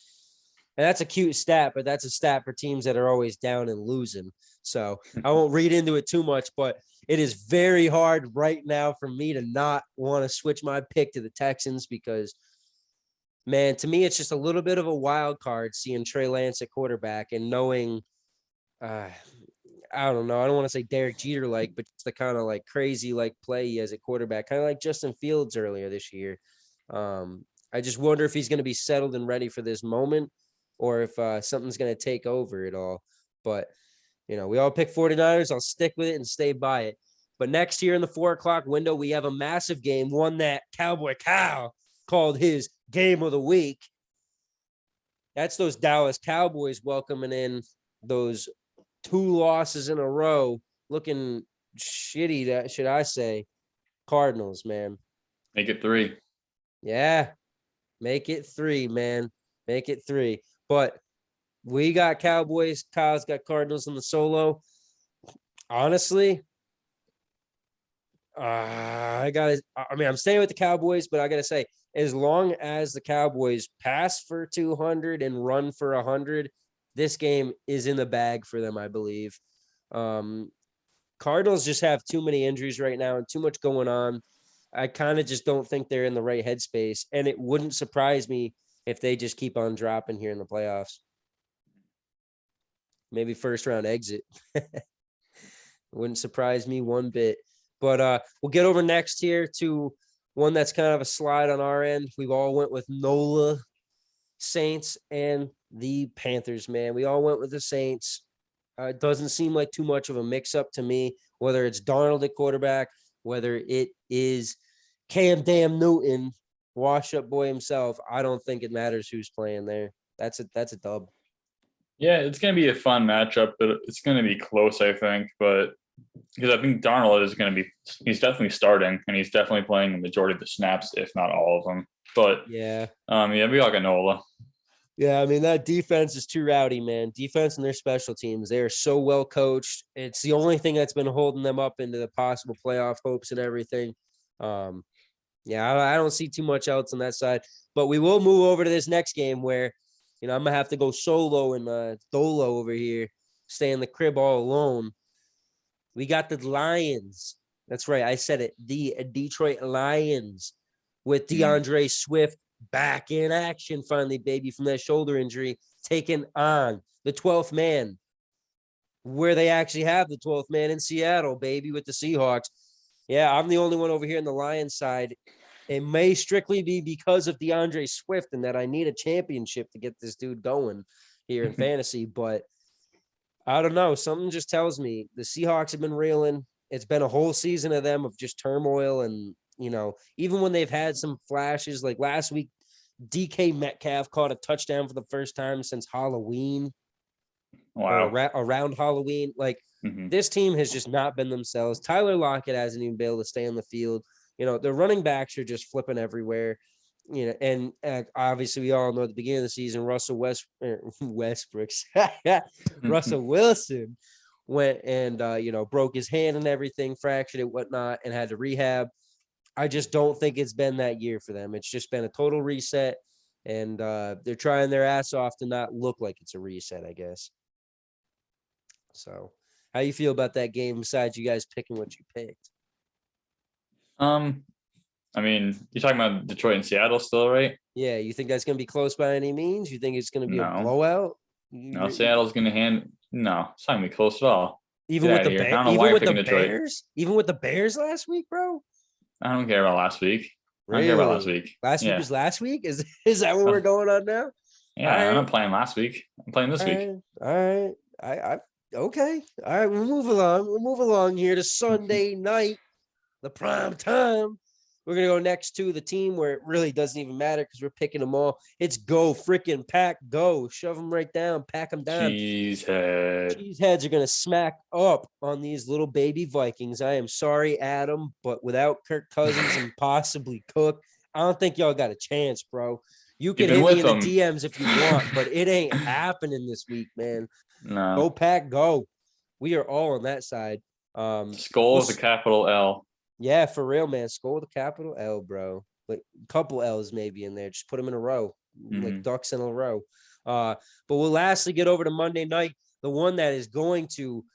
[SPEAKER 1] And that's a cute stat, but that's a stat for teams that are always down and losing. So I won't read into it too much, but it is very hard right now for me to not want to switch my pick to the Texans because, man, to me, it's just a little bit of a wild card seeing Trey Lance at quarterback and knowing I don't know. I don't want to say Derek Jeter like, but it's the kind of like crazy like play he has at quarterback, kind of like Justin Fields earlier this year. I just wonder if he's going to be settled and ready for this moment or if something's going to take over it all. But, we all pick 49ers. I'll stick with it and stay by it. But next year in the 4:00 window, we have a massive game, one that Cowboy Cal called his game of the week. That's those Dallas Cowboys welcoming in those 2 losses in a row, looking shitty, should I say, Cardinals, man.
[SPEAKER 2] Make it 3.
[SPEAKER 1] Yeah, make it 3, man. Make it 3. But we got Cowboys. Kyle's got Cardinals in the solo. Honestly, I'm staying with the Cowboys, but I got to say, as long as the Cowboys pass for 200 and run for 100, this game is in the bag for them, I believe. Cardinals just have too many injuries right now and too much going on. I kind of just don't think they're in the right headspace, and it wouldn't surprise me if they just keep on dropping here in the playoffs. Maybe first round exit. Wouldn't surprise me one bit. But we'll get over next here to one that's kind of a slide on our end. We've all went with NOLA, Saints, and the Panthers, man. We all went with the Saints. It doesn't seem like too much of a mix-up to me, whether it's Darnold at quarterback, whether it is Cam Damn Newton, wash-up boy himself. I don't think it matters who's playing there. That's a dub.
[SPEAKER 2] Yeah, it's going to be a fun matchup, but it's going to be close, I think. But because I think Darnold is going to he's definitely starting, and he's definitely playing the majority of the snaps, if not all of them. But
[SPEAKER 1] yeah,
[SPEAKER 2] we all got NOLA.
[SPEAKER 1] Yeah, I mean, that defense is too rowdy, man. Defense and their special teams, they are so well coached. It's the only thing that's been holding them up into the possible playoff hopes and everything. Yeah, I don't see too much else on that side. But we will move over to this next game where, I'm going to have to go solo and Dolo over here, stay in the crib all alone. We got the Lions. That's right. I said it. The Detroit Lions with DeAndre Swift back in action finally, baby, from that shoulder injury, taking on the 12th man, where they actually have the 12th man in Seattle, baby, with the Seahawks. Yeah, I'm the only one over here on the Lions side. It may strictly be because of DeAndre Swift and that I need a championship to get this dude going here in fantasy, but I don't know. Something just tells me the Seahawks have been reeling. It's been a whole season of them of just turmoil. And, even when they've had some flashes, like last week, DK Metcalf caught a touchdown for the first time since Halloween.
[SPEAKER 2] Wow.
[SPEAKER 1] Or around Halloween. Like, this team has just not been themselves. Tyler Lockett hasn't even been able to stay on the field. The running backs are just flipping everywhere. And obviously we all know at the beginning of the season, Russell Wilson went and, broke his hand and everything, fractured it, whatnot, and had to rehab. I just don't think it's been that year for them. It's just been a total reset, and they're trying their ass off to not look like it's a reset, I guess. So how you feel about that game besides you guys picking what you picked?
[SPEAKER 2] I mean, you're talking about Detroit and Seattle still, right?
[SPEAKER 1] Yeah, you think that's going to be close by any means? You think it's going to be a
[SPEAKER 2] No,
[SPEAKER 1] blowout?
[SPEAKER 2] no. Seattle's going to hand. No, it's not going to be close at all.
[SPEAKER 1] Even
[SPEAKER 2] Get
[SPEAKER 1] with
[SPEAKER 2] out
[SPEAKER 1] the
[SPEAKER 2] of here. I don't know why
[SPEAKER 1] even
[SPEAKER 2] you're
[SPEAKER 1] with the
[SPEAKER 2] picking Detroit.
[SPEAKER 1] Bears, even with the Bears last week, bro.
[SPEAKER 2] I don't care about last week. I don't care about last
[SPEAKER 1] Really?
[SPEAKER 2] week.
[SPEAKER 1] Last week
[SPEAKER 2] Yeah.
[SPEAKER 1] was last week? Is that what we're going on now? All
[SPEAKER 2] Yeah, I'm
[SPEAKER 1] right.
[SPEAKER 2] not playing last week. I'm playing this
[SPEAKER 1] All
[SPEAKER 2] week.
[SPEAKER 1] right. All right. I okay. All right, we'll move along. We'll move along here to Sunday night, the prime time. We're gonna go next to the team where it really doesn't even matter because we're picking them all. It's go freaking pack, go, shove them right down, pack them down.
[SPEAKER 2] Cheesehead.
[SPEAKER 1] Cheeseheads are gonna smack up on these little baby Vikings. I am sorry, Adam, but without Kirk Cousins and possibly Cook, I don't think y'all got a chance, bro. You
[SPEAKER 2] You've
[SPEAKER 1] can
[SPEAKER 2] been
[SPEAKER 1] hit me
[SPEAKER 2] with
[SPEAKER 1] in the
[SPEAKER 2] them.
[SPEAKER 1] DMs if you want, but it ain't happening this week, man. Go
[SPEAKER 2] No.
[SPEAKER 1] pack, go. We are all on that side.
[SPEAKER 2] Skull with a capital L.
[SPEAKER 1] Yeah, for real, man. Skull with a capital L, bro. Like a couple L's maybe in there. Just put them in a row, like ducks in a row. But we'll lastly get over to Monday night, the one that is going to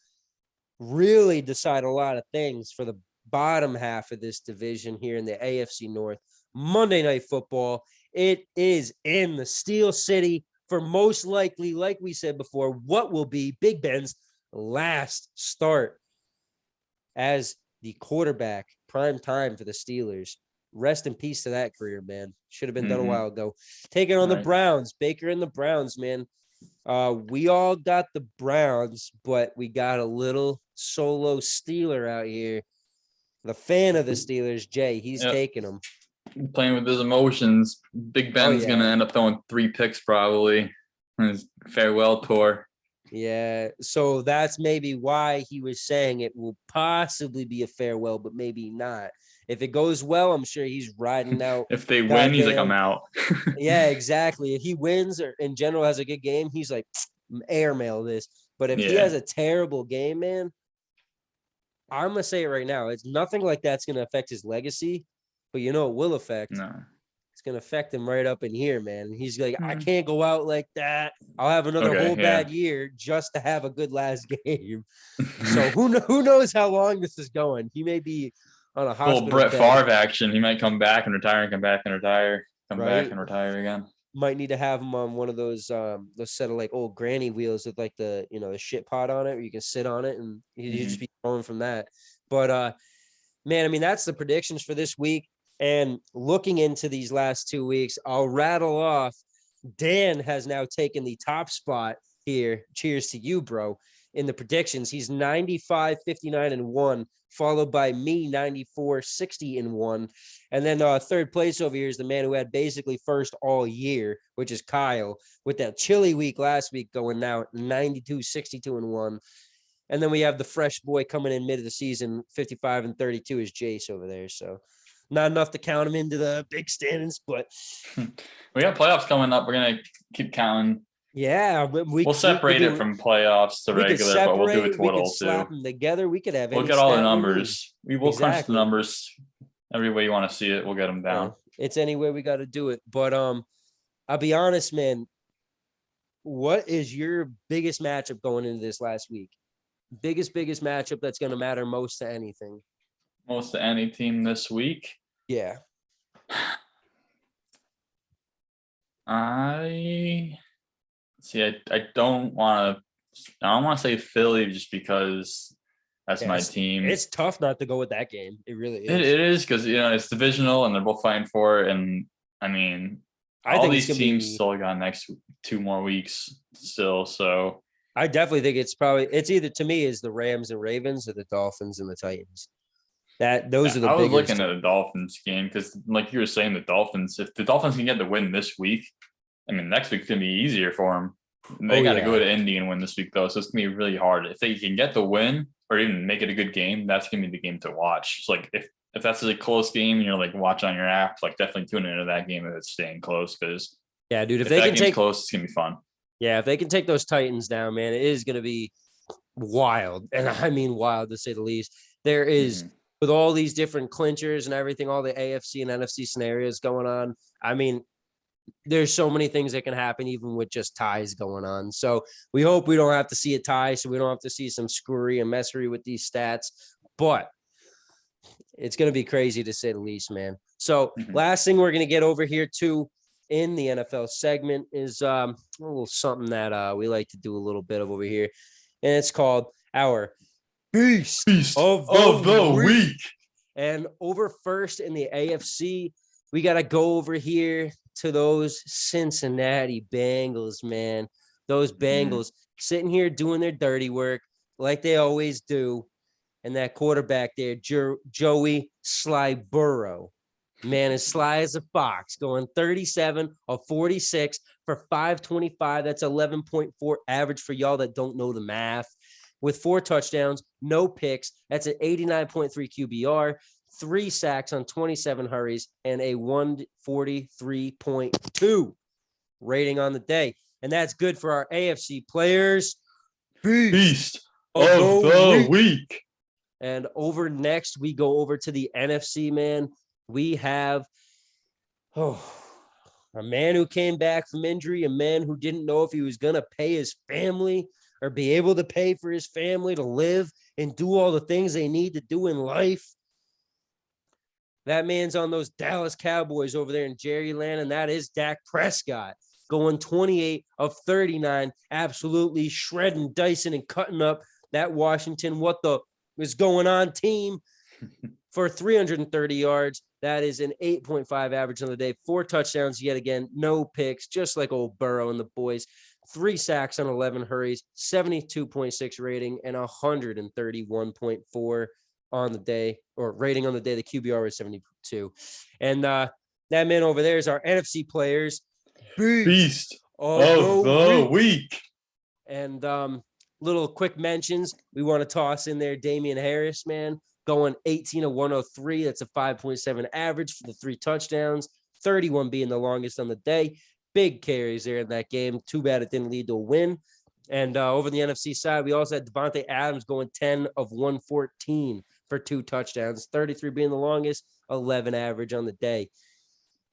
[SPEAKER 1] really decide a lot of things for the bottom half of this division here in the AFC North. Monday Night Football. It is in the Steel City for most likely, like we said before, what will be Big Ben's last start as the quarterback, prime time for the Steelers. Rest in peace to that career, man. Should have been done a while ago. Taking on the Browns, Baker and the Browns, man. We all got the Browns, but we got a little solo Steeler out here. The fan of the Steelers, Jay, he's taking them.
[SPEAKER 2] Playing with his emotions. Big Ben's going to end up throwing 3 picks probably in his farewell tour.
[SPEAKER 1] Yeah, so that's maybe why he was saying it will possibly be a farewell, but maybe not. If it goes well, I'm sure he's riding out.
[SPEAKER 2] If they win, he's like, I'm out.
[SPEAKER 1] Yeah, exactly. If he wins or in general has a good game, he's like, airmail this. But if he has a terrible game, man, I'm going to say it right now. It's nothing like that's going to affect his legacy, but you know, it will affect.
[SPEAKER 2] No.
[SPEAKER 1] It's going to affect him right up in here, man. He's like, I can't go out like that. I'll have another whole bad year just to have a good last game. So who knows how long this is going? He may be on a hospital
[SPEAKER 2] little Brett
[SPEAKER 1] bed.
[SPEAKER 2] Favre action. He might come back and retire and come back and retire, back and retire again.
[SPEAKER 1] Might need to have him on one of those set of like old granny wheels with like the the shit pot on it where you can sit on it and you just be throwing from that. But man, I mean that's the predictions for this week. And looking into these last 2 weeks, I'll rattle off. Dan has now taken the top spot here. Cheers to you, bro. In the predictions, he's 95, 59, and 1, followed by me, 94, 60, and 1. And then third place over here is the man who had basically first all year, which is Kyle, with that chilly week last week going now 92, 62, and 1. And then we have the fresh boy coming in mid of the season, 55 and 32 is Jace over there. So not enough to count him into the big standings, but
[SPEAKER 2] we got playoffs coming up. We're gonna keep counting.
[SPEAKER 1] Yeah,
[SPEAKER 2] we'll separate it from playoffs to regular, but we'll do a total
[SPEAKER 1] we could slap them together. We could have.
[SPEAKER 2] We'll get all the numbers. We will crunch the numbers every way you want to see it. We'll get them down.
[SPEAKER 1] It's any way we got to do it. But I'll be honest, man. What is your biggest matchup going into this last week? Biggest matchup that's going to matter most to anything.
[SPEAKER 2] Most to any team this week.
[SPEAKER 1] Yeah.
[SPEAKER 2] I don't want to say Philly just because that's my team.
[SPEAKER 1] It's tough not to go with that game. It really is.
[SPEAKER 2] It is because it's divisional and they're both fighting for it. And I mean, all these teams still got next 2 more weeks still. So
[SPEAKER 1] I definitely think it's either to me is the Rams and Ravens or the Dolphins and the Titans. Those are the.
[SPEAKER 2] I was looking at the Dolphins game because, like you were saying, the Dolphins. If the Dolphins can get the win this week, I mean, next week's gonna be easier for them. They got to go to Indy and win this week, though, so it's gonna be really hard. If they can get the win or even make it a good game, that's gonna be the game to watch. It's like if that's a close game and you're like watching on your app, like definitely tune into that game if it's staying close. Because
[SPEAKER 1] dude, if
[SPEAKER 2] they
[SPEAKER 1] can take
[SPEAKER 2] close, it's gonna be fun.
[SPEAKER 1] Yeah, if they can take those Titans down, man, it is gonna be wild, and I mean wild to say the least. There is. With all these different clinchers and everything, all the AFC and NFC scenarios going on, I mean, there's so many things that can happen even with just ties going on. So we hope we don't have to see a tie, so we don't have to see some screwy and messery with these stats. But it's going to be crazy to say the least, man. So
[SPEAKER 2] Mhm.
[SPEAKER 1] last thing we're going to get over here too in the NFL segment is a little something that we like to do a little bit of over here. And it's called our Beast
[SPEAKER 2] Beast
[SPEAKER 1] of
[SPEAKER 2] of
[SPEAKER 1] the
[SPEAKER 2] the
[SPEAKER 1] Week.
[SPEAKER 2] week.
[SPEAKER 1] And over first in the AFC, we got to go over here to those Cincinnati Bengals, man. Those Bengals sitting here doing their dirty work like they always do. And that quarterback there, Joey Sly Burrow, man, as sly as a fox, going 37 of 46 for 525. That's 11.4 average for y'all that don't know the math. With 4 touchdowns, no picks. That's an 89.3 QBR, 3 sacks on 27 hurries, and a 143.2 rating on the day. And that's good for our AFC players.
[SPEAKER 2] Beast
[SPEAKER 1] of
[SPEAKER 2] the week.
[SPEAKER 1] And over next, we go over to the NFC, man. We have a man who came back from injury, a man who didn't know if he was going to pay his family or be able to pay for his family to live and do all the things they need to do in life. That man's on those Dallas Cowboys over there in Jerryland, and that is Dak Prescott, going 28 of 39, absolutely shredding, dicing, and cutting up that Washington what the is going on team for 330 yards. That is an 8.5 average on the day. 4 touchdowns yet again, no picks, just like old Burrow and the boys. 3 sacks on 11 hurries, 72.6 rating, and 131.4 on the day, or rating on the day. The QBR was 72. And that man over there is our NFC players.
[SPEAKER 2] Beast of the week.
[SPEAKER 1] And little quick mentions. We want to toss in there Damian Harris, man, going 18 of 103. That's a 5.7 average for the 3 touchdowns, 31 being the longest on the day. Big carries there in that game. Too bad it didn't lead to a win. And over the NFC side, we also had Devontae Adams going 10 of 114 for 2 touchdowns, 33 being the longest, 11 average on the day.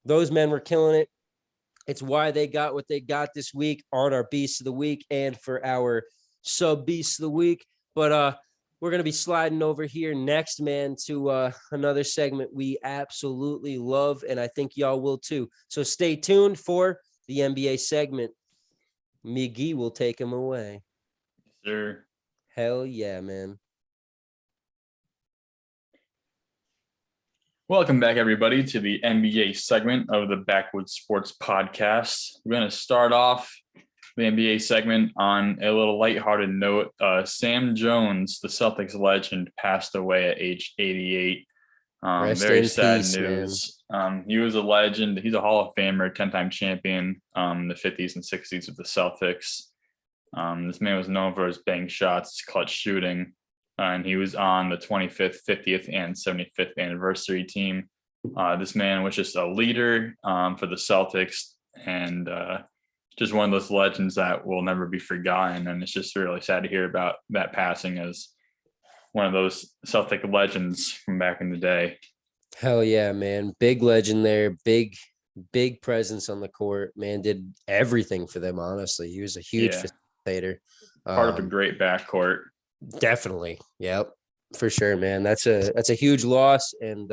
[SPEAKER 1] Those men were killing it. It's why they got what they got this week on our Beast of the Week and for our sub Beast of the Week. But we're going to be sliding over here next, man, to another segment we absolutely love, and I think y'all will too. So stay tuned for the NBA segment. Miggy will take him away.
[SPEAKER 2] Sure.
[SPEAKER 1] Hell yeah, man.
[SPEAKER 2] Welcome back, everybody, to the NBA segment of the Backwoods Sports Podcast. We're going to start off the NBA segment on a little lighthearted note. Sam Jones, the Celtics legend, passed away at age 88. Very sad
[SPEAKER 1] peace,
[SPEAKER 2] news. He was a legend. He's a Hall of Famer, 10-time champion in the 50s and 60s with the Celtics. This man was known for his bank shots, clutch shooting, and he was on the 25th, 50th, and 75th anniversary team. This man was just a leader for the Celtics, and just one of those legends that will never be forgotten. And it's just really sad to hear about that passing as one of those Celtic legends from back in the day.
[SPEAKER 1] Hell yeah, man. Big legend there. Big presence on the court. Man, did everything for them, honestly. He was a huge facilitator.
[SPEAKER 2] Part of a great backcourt.
[SPEAKER 1] Definitely. Yep. For sure, man. That's a huge loss. And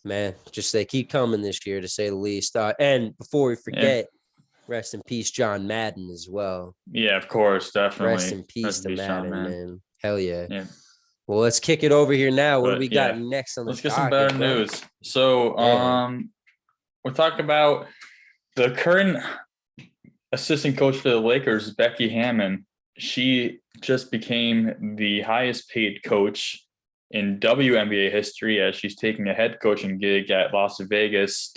[SPEAKER 1] man, just they keep coming this year, to say the least. And before we forget, rest in peace, John Madden as well.
[SPEAKER 2] Yeah, of course, definitely.
[SPEAKER 1] Rest in peace to Madden, man. Hell yeah.
[SPEAKER 2] Yeah.
[SPEAKER 1] Well, let's kick it over here now. What do we got next on the
[SPEAKER 2] Let's get some better news. So we're talking about the current assistant coach for the Lakers, Becky Hammon. She just became the highest paid coach in WNBA history, as she's taking a head coaching gig at Las Vegas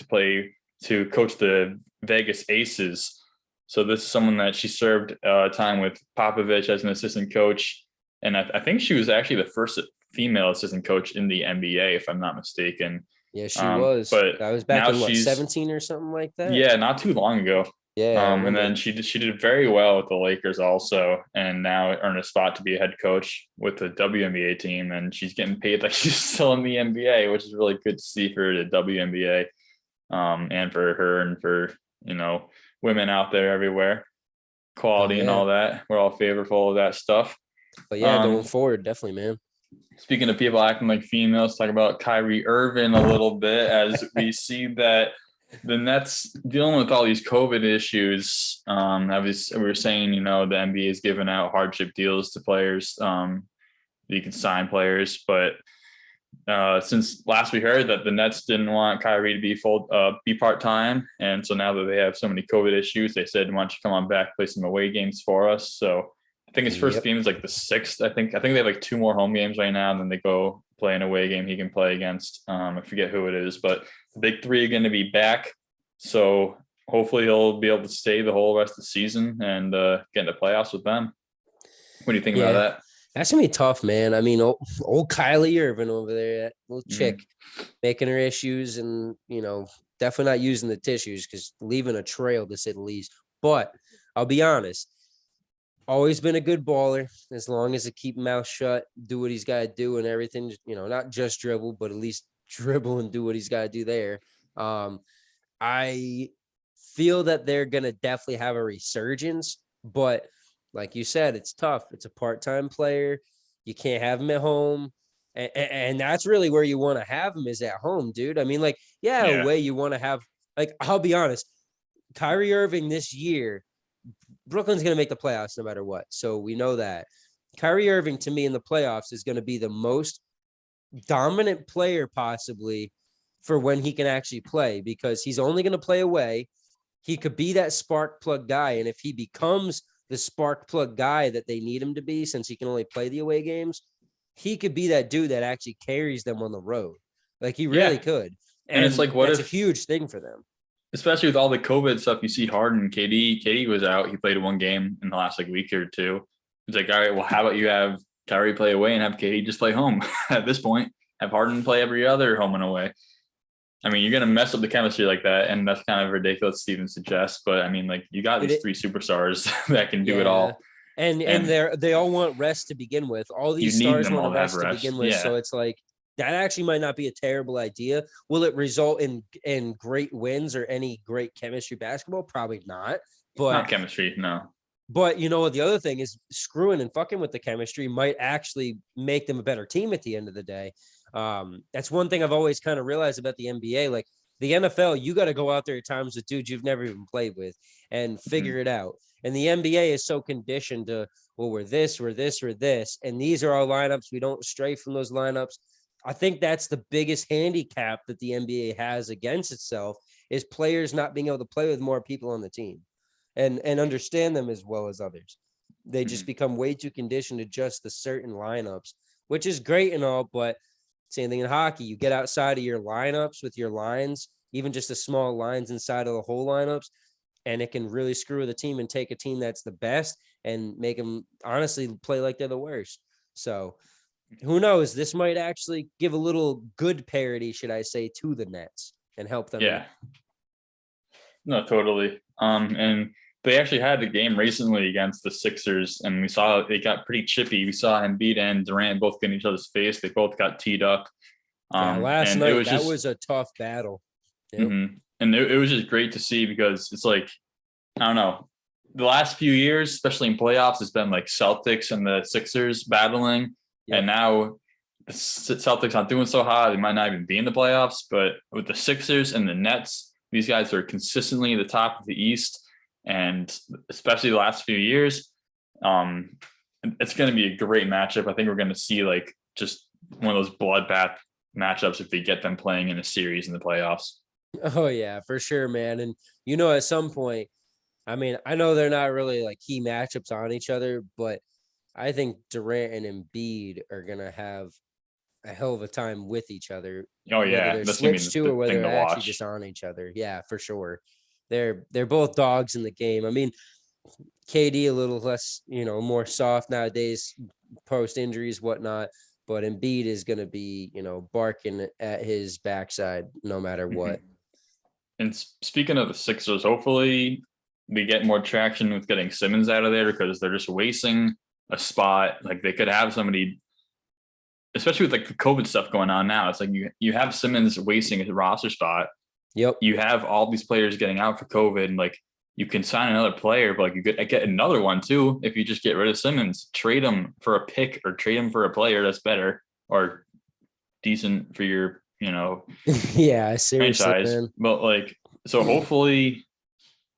[SPEAKER 2] to coach the Vegas Aces. So this is someone that she served time with Popovich as an assistant coach. And I think she was actually the first female assistant coach in the NBA, if I'm not mistaken.
[SPEAKER 1] Yeah, she was. But I was back in 17 or something like that.
[SPEAKER 2] Yeah, not too long ago.
[SPEAKER 1] Yeah.
[SPEAKER 2] And then she did very well with the Lakers also, and now earned a spot to be a head coach with the WNBA team. And she's getting paid like she's still in the NBA, which is really good to see for the WNBA, and for her and for, women out there everywhere. Quality and all that. We're all favorable of that stuff.
[SPEAKER 1] But yeah, going forward, definitely, man.
[SPEAKER 2] Speaking of people acting like females, talk about Kyrie Irving a little bit as we see that the Nets dealing with all these COVID issues. We were saying, the NBA is giving out hardship deals to players. You can sign players, but since last we heard that the Nets didn't want Kyrie to be part-time, and so now that they have so many COVID issues, they said, "Why don't you come on back, play some away games for us?" So I think his first
[SPEAKER 1] Yep.
[SPEAKER 2] game is like the 6th. I think they have like 2 more home games right now, and then they go play an away game he can play against. I forget who it is, but the big three are going to be back. So hopefully he'll be able to stay the whole rest of the season and get into playoffs with them. What do you think about
[SPEAKER 1] Yeah.
[SPEAKER 2] that?
[SPEAKER 1] That's gonna be tough, man. I mean, old Kylie Irving over there, that little chick, making her issues, and definitely not using the tissues because leaving a trail to say the least. But I'll be honest, always been a good baller as long as it keep mouth shut, do what he's got to do, and everything. Not just dribble, but at least dribble and do what he's got to do there. I feel that they're gonna definitely have a resurgence, but like you said, it's tough. It's a part-time player. You can't have him at home. And that's really where you want to have him is at home, dude. I mean, like, yeah, a
[SPEAKER 2] Yeah.
[SPEAKER 1] way you want to have, like, I'll be honest, Kyrie Irving this year, Brooklyn's going to make the playoffs no matter what. So we know that. Kyrie Irving, to me, in the playoffs is going to be the most dominant player possibly for when he can actually play because he's only going to play away. He could be that spark plug guy. And if he becomes the spark plug guy that they need him to be, since he can only play the away games, he could be that dude that actually carries them on the road. Like he really
[SPEAKER 2] Yeah.
[SPEAKER 1] could.
[SPEAKER 2] And it's
[SPEAKER 1] And
[SPEAKER 2] like, what
[SPEAKER 1] that's
[SPEAKER 2] if,
[SPEAKER 1] a huge thing for them.
[SPEAKER 2] especially with all the COVID stuff, you see Harden, KD was out. He played 1 game in the last like week or two. It's like, all right, well, how about you have Kyrie play away and have KD just play home at this point? Have Harden play every other home and away. I mean, you're going to mess up the chemistry like that. And that's kind of ridiculous to even suggest. But I mean, like you got these 3 superstars that can do it all.
[SPEAKER 1] And they all want rest to begin with. All
[SPEAKER 2] you
[SPEAKER 1] these
[SPEAKER 2] need
[SPEAKER 1] stars
[SPEAKER 2] them
[SPEAKER 1] want
[SPEAKER 2] all
[SPEAKER 1] a
[SPEAKER 2] to have
[SPEAKER 1] rest to
[SPEAKER 2] rest.
[SPEAKER 1] begin with.
[SPEAKER 2] Yeah.
[SPEAKER 1] So it's like that actually might not be a terrible idea. Will it result in great wins or any great chemistry basketball? Probably not. But
[SPEAKER 2] Not chemistry, no.
[SPEAKER 1] But the other thing is screwing and fucking with the chemistry might actually make them a better team at the end of the day. That's one thing I've always kind of realized about the NBA. Like the NFL, you got to go out there at times with dudes you've never even played with and figure it out. And the NBA is so conditioned to, well, we're this, and these are our lineups. We don't stray from those lineups. I think that's the biggest handicap that the NBA has against itself is players not being able to play with more people on the team and understand them as well as others. They just become way too conditioned to just the certain lineups, which is great and all, but same thing in hockey. You get outside of your lineups with your lines, even just the small lines inside of the whole lineups, and it can really screw with a team and take a team that's the best and make them honestly play like they're the worst. So who knows? This might actually give a little good parity, should I say, to the Nets and help them.
[SPEAKER 2] Yeah. No, totally. And they actually had a game recently against the Sixers, and we saw it got pretty chippy. We saw Embiid and Durant both get in each other's face. They both got teed up.
[SPEAKER 1] Last
[SPEAKER 2] and
[SPEAKER 1] night,
[SPEAKER 2] it was
[SPEAKER 1] that
[SPEAKER 2] just,
[SPEAKER 1] was a tough battle.
[SPEAKER 2] Yep. And it was just great to see because it's like, I don't know, the last few years, especially in playoffs, it's been like Celtics and the Sixers battling. Yep. And now the Celtics not doing so hot. They might not even be in the playoffs, but with the Sixers and the Nets, these guys are consistently at the top of the East. And especially the last few years, it's going to be a great matchup. I think we're going to see like just one of those bloodbath matchups if they get them playing in a series in the playoffs.
[SPEAKER 1] Oh yeah, for sure, man. And at some point, I mean, I know they're not really like key matchups on each other, but I think Durant and Embiid are gonna have a hell of a time with each other.
[SPEAKER 2] Oh yeah,
[SPEAKER 1] whether they're switched to or whether they're actually just on each other. Yeah, for sure. They're both dogs in the game. I mean, KD a little less, more soft nowadays, post injuries, whatnot. But Embiid is going to be, barking at his backside no matter what.
[SPEAKER 2] And speaking of the Sixers, hopefully we get more traction with getting Simmons out of there because they're just wasting a spot. Like they could have somebody, especially with like the COVID stuff going on now. It's like you have Simmons wasting his roster spot.
[SPEAKER 1] Yep.
[SPEAKER 2] You have all these players getting out for COVID, and like you can sign another player, but like you could get another one too if you just get rid of Simmons, trade him for a pick or trade him for a player that's better. or decent for your,
[SPEAKER 1] Yeah, seriously,
[SPEAKER 2] franchise.
[SPEAKER 1] man.
[SPEAKER 2] But like, so hopefully,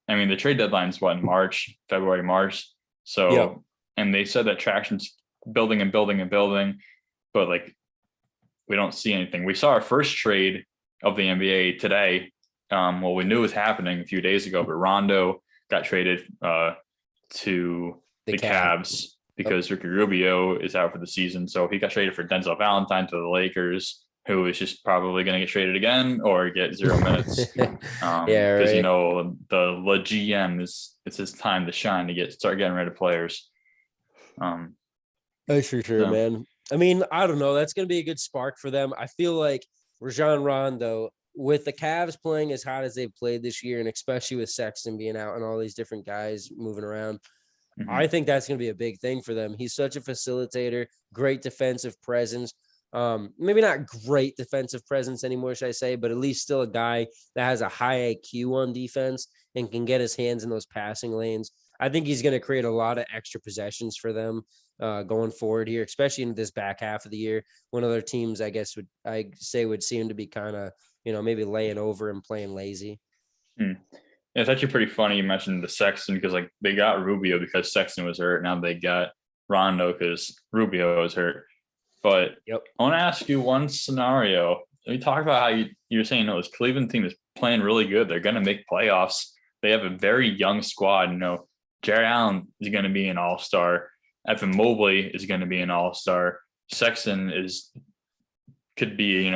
[SPEAKER 2] I mean, the trade deadline's what, in March, February, March.
[SPEAKER 1] Yep.
[SPEAKER 2] So, and they said that traction's building and building and building, but like, we don't see anything. We saw our first trade of the NBA today. Well, we knew it was happening a few days ago, but Rondo got traded to
[SPEAKER 1] The
[SPEAKER 2] the
[SPEAKER 1] Cavs.
[SPEAKER 2] Cavs because Ricky Rubio is out for the season. So he got traded for Denzel Valentine to the Lakers, who is just probably going to get traded again or get 0 minutes.
[SPEAKER 1] Yeah,
[SPEAKER 2] Because
[SPEAKER 1] right.
[SPEAKER 2] the GM it's his time to shine to start getting rid of players.
[SPEAKER 1] That's for sure,
[SPEAKER 2] So
[SPEAKER 1] man. I mean, I don't know. That's going to be a good spark for them. I feel like Rajon Rondo, with the Cavs playing as hot as they've played this year, and especially with Sexton being out and all these different guys moving around, I
[SPEAKER 2] mhm.
[SPEAKER 1] think that's going to be a big thing for them. He's such a facilitator, great defensive presence. Maybe not great defensive presence anymore, should I say, but at least still a guy that has a high IQ on defense and can get his hands in those passing lanes. I think he's going to create a lot of extra possessions for them going forward here, especially in this back half of the year when other teams, I guess, would seem to be kind of, maybe laying over and playing lazy.
[SPEAKER 2] Hmm. Yeah, it's actually pretty funny you mentioned the Sexton because like they got Rubio because Sexton was hurt. Now they got Rondo because Rubio was hurt. But
[SPEAKER 1] Yep.
[SPEAKER 2] I want to ask you one scenario. We talked about how you're saying, this Cleveland team is playing really good. They're going to make playoffs. They have a very young squad. Jared Allen is going to be an all-star. Evan Mobley is going to be an all-star. Sexton could be,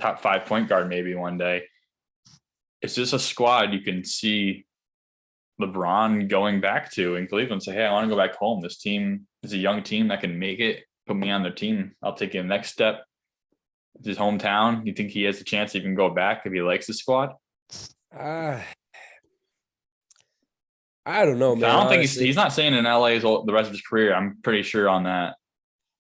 [SPEAKER 2] top 5 point guard maybe one day. It's just a squad you can see LeBron going back to in Cleveland. Say, hey, I want to go back home. This team is a young team that can make it. Put me on their team. I'll take the next step. It's his hometown. You think he has a chance to even go back if he likes the squad?
[SPEAKER 1] Uh, I don't know,
[SPEAKER 2] I
[SPEAKER 1] man.
[SPEAKER 2] don't think
[SPEAKER 1] Honestly,
[SPEAKER 2] he's not saying in LA is the rest of his career. I'm pretty sure on that.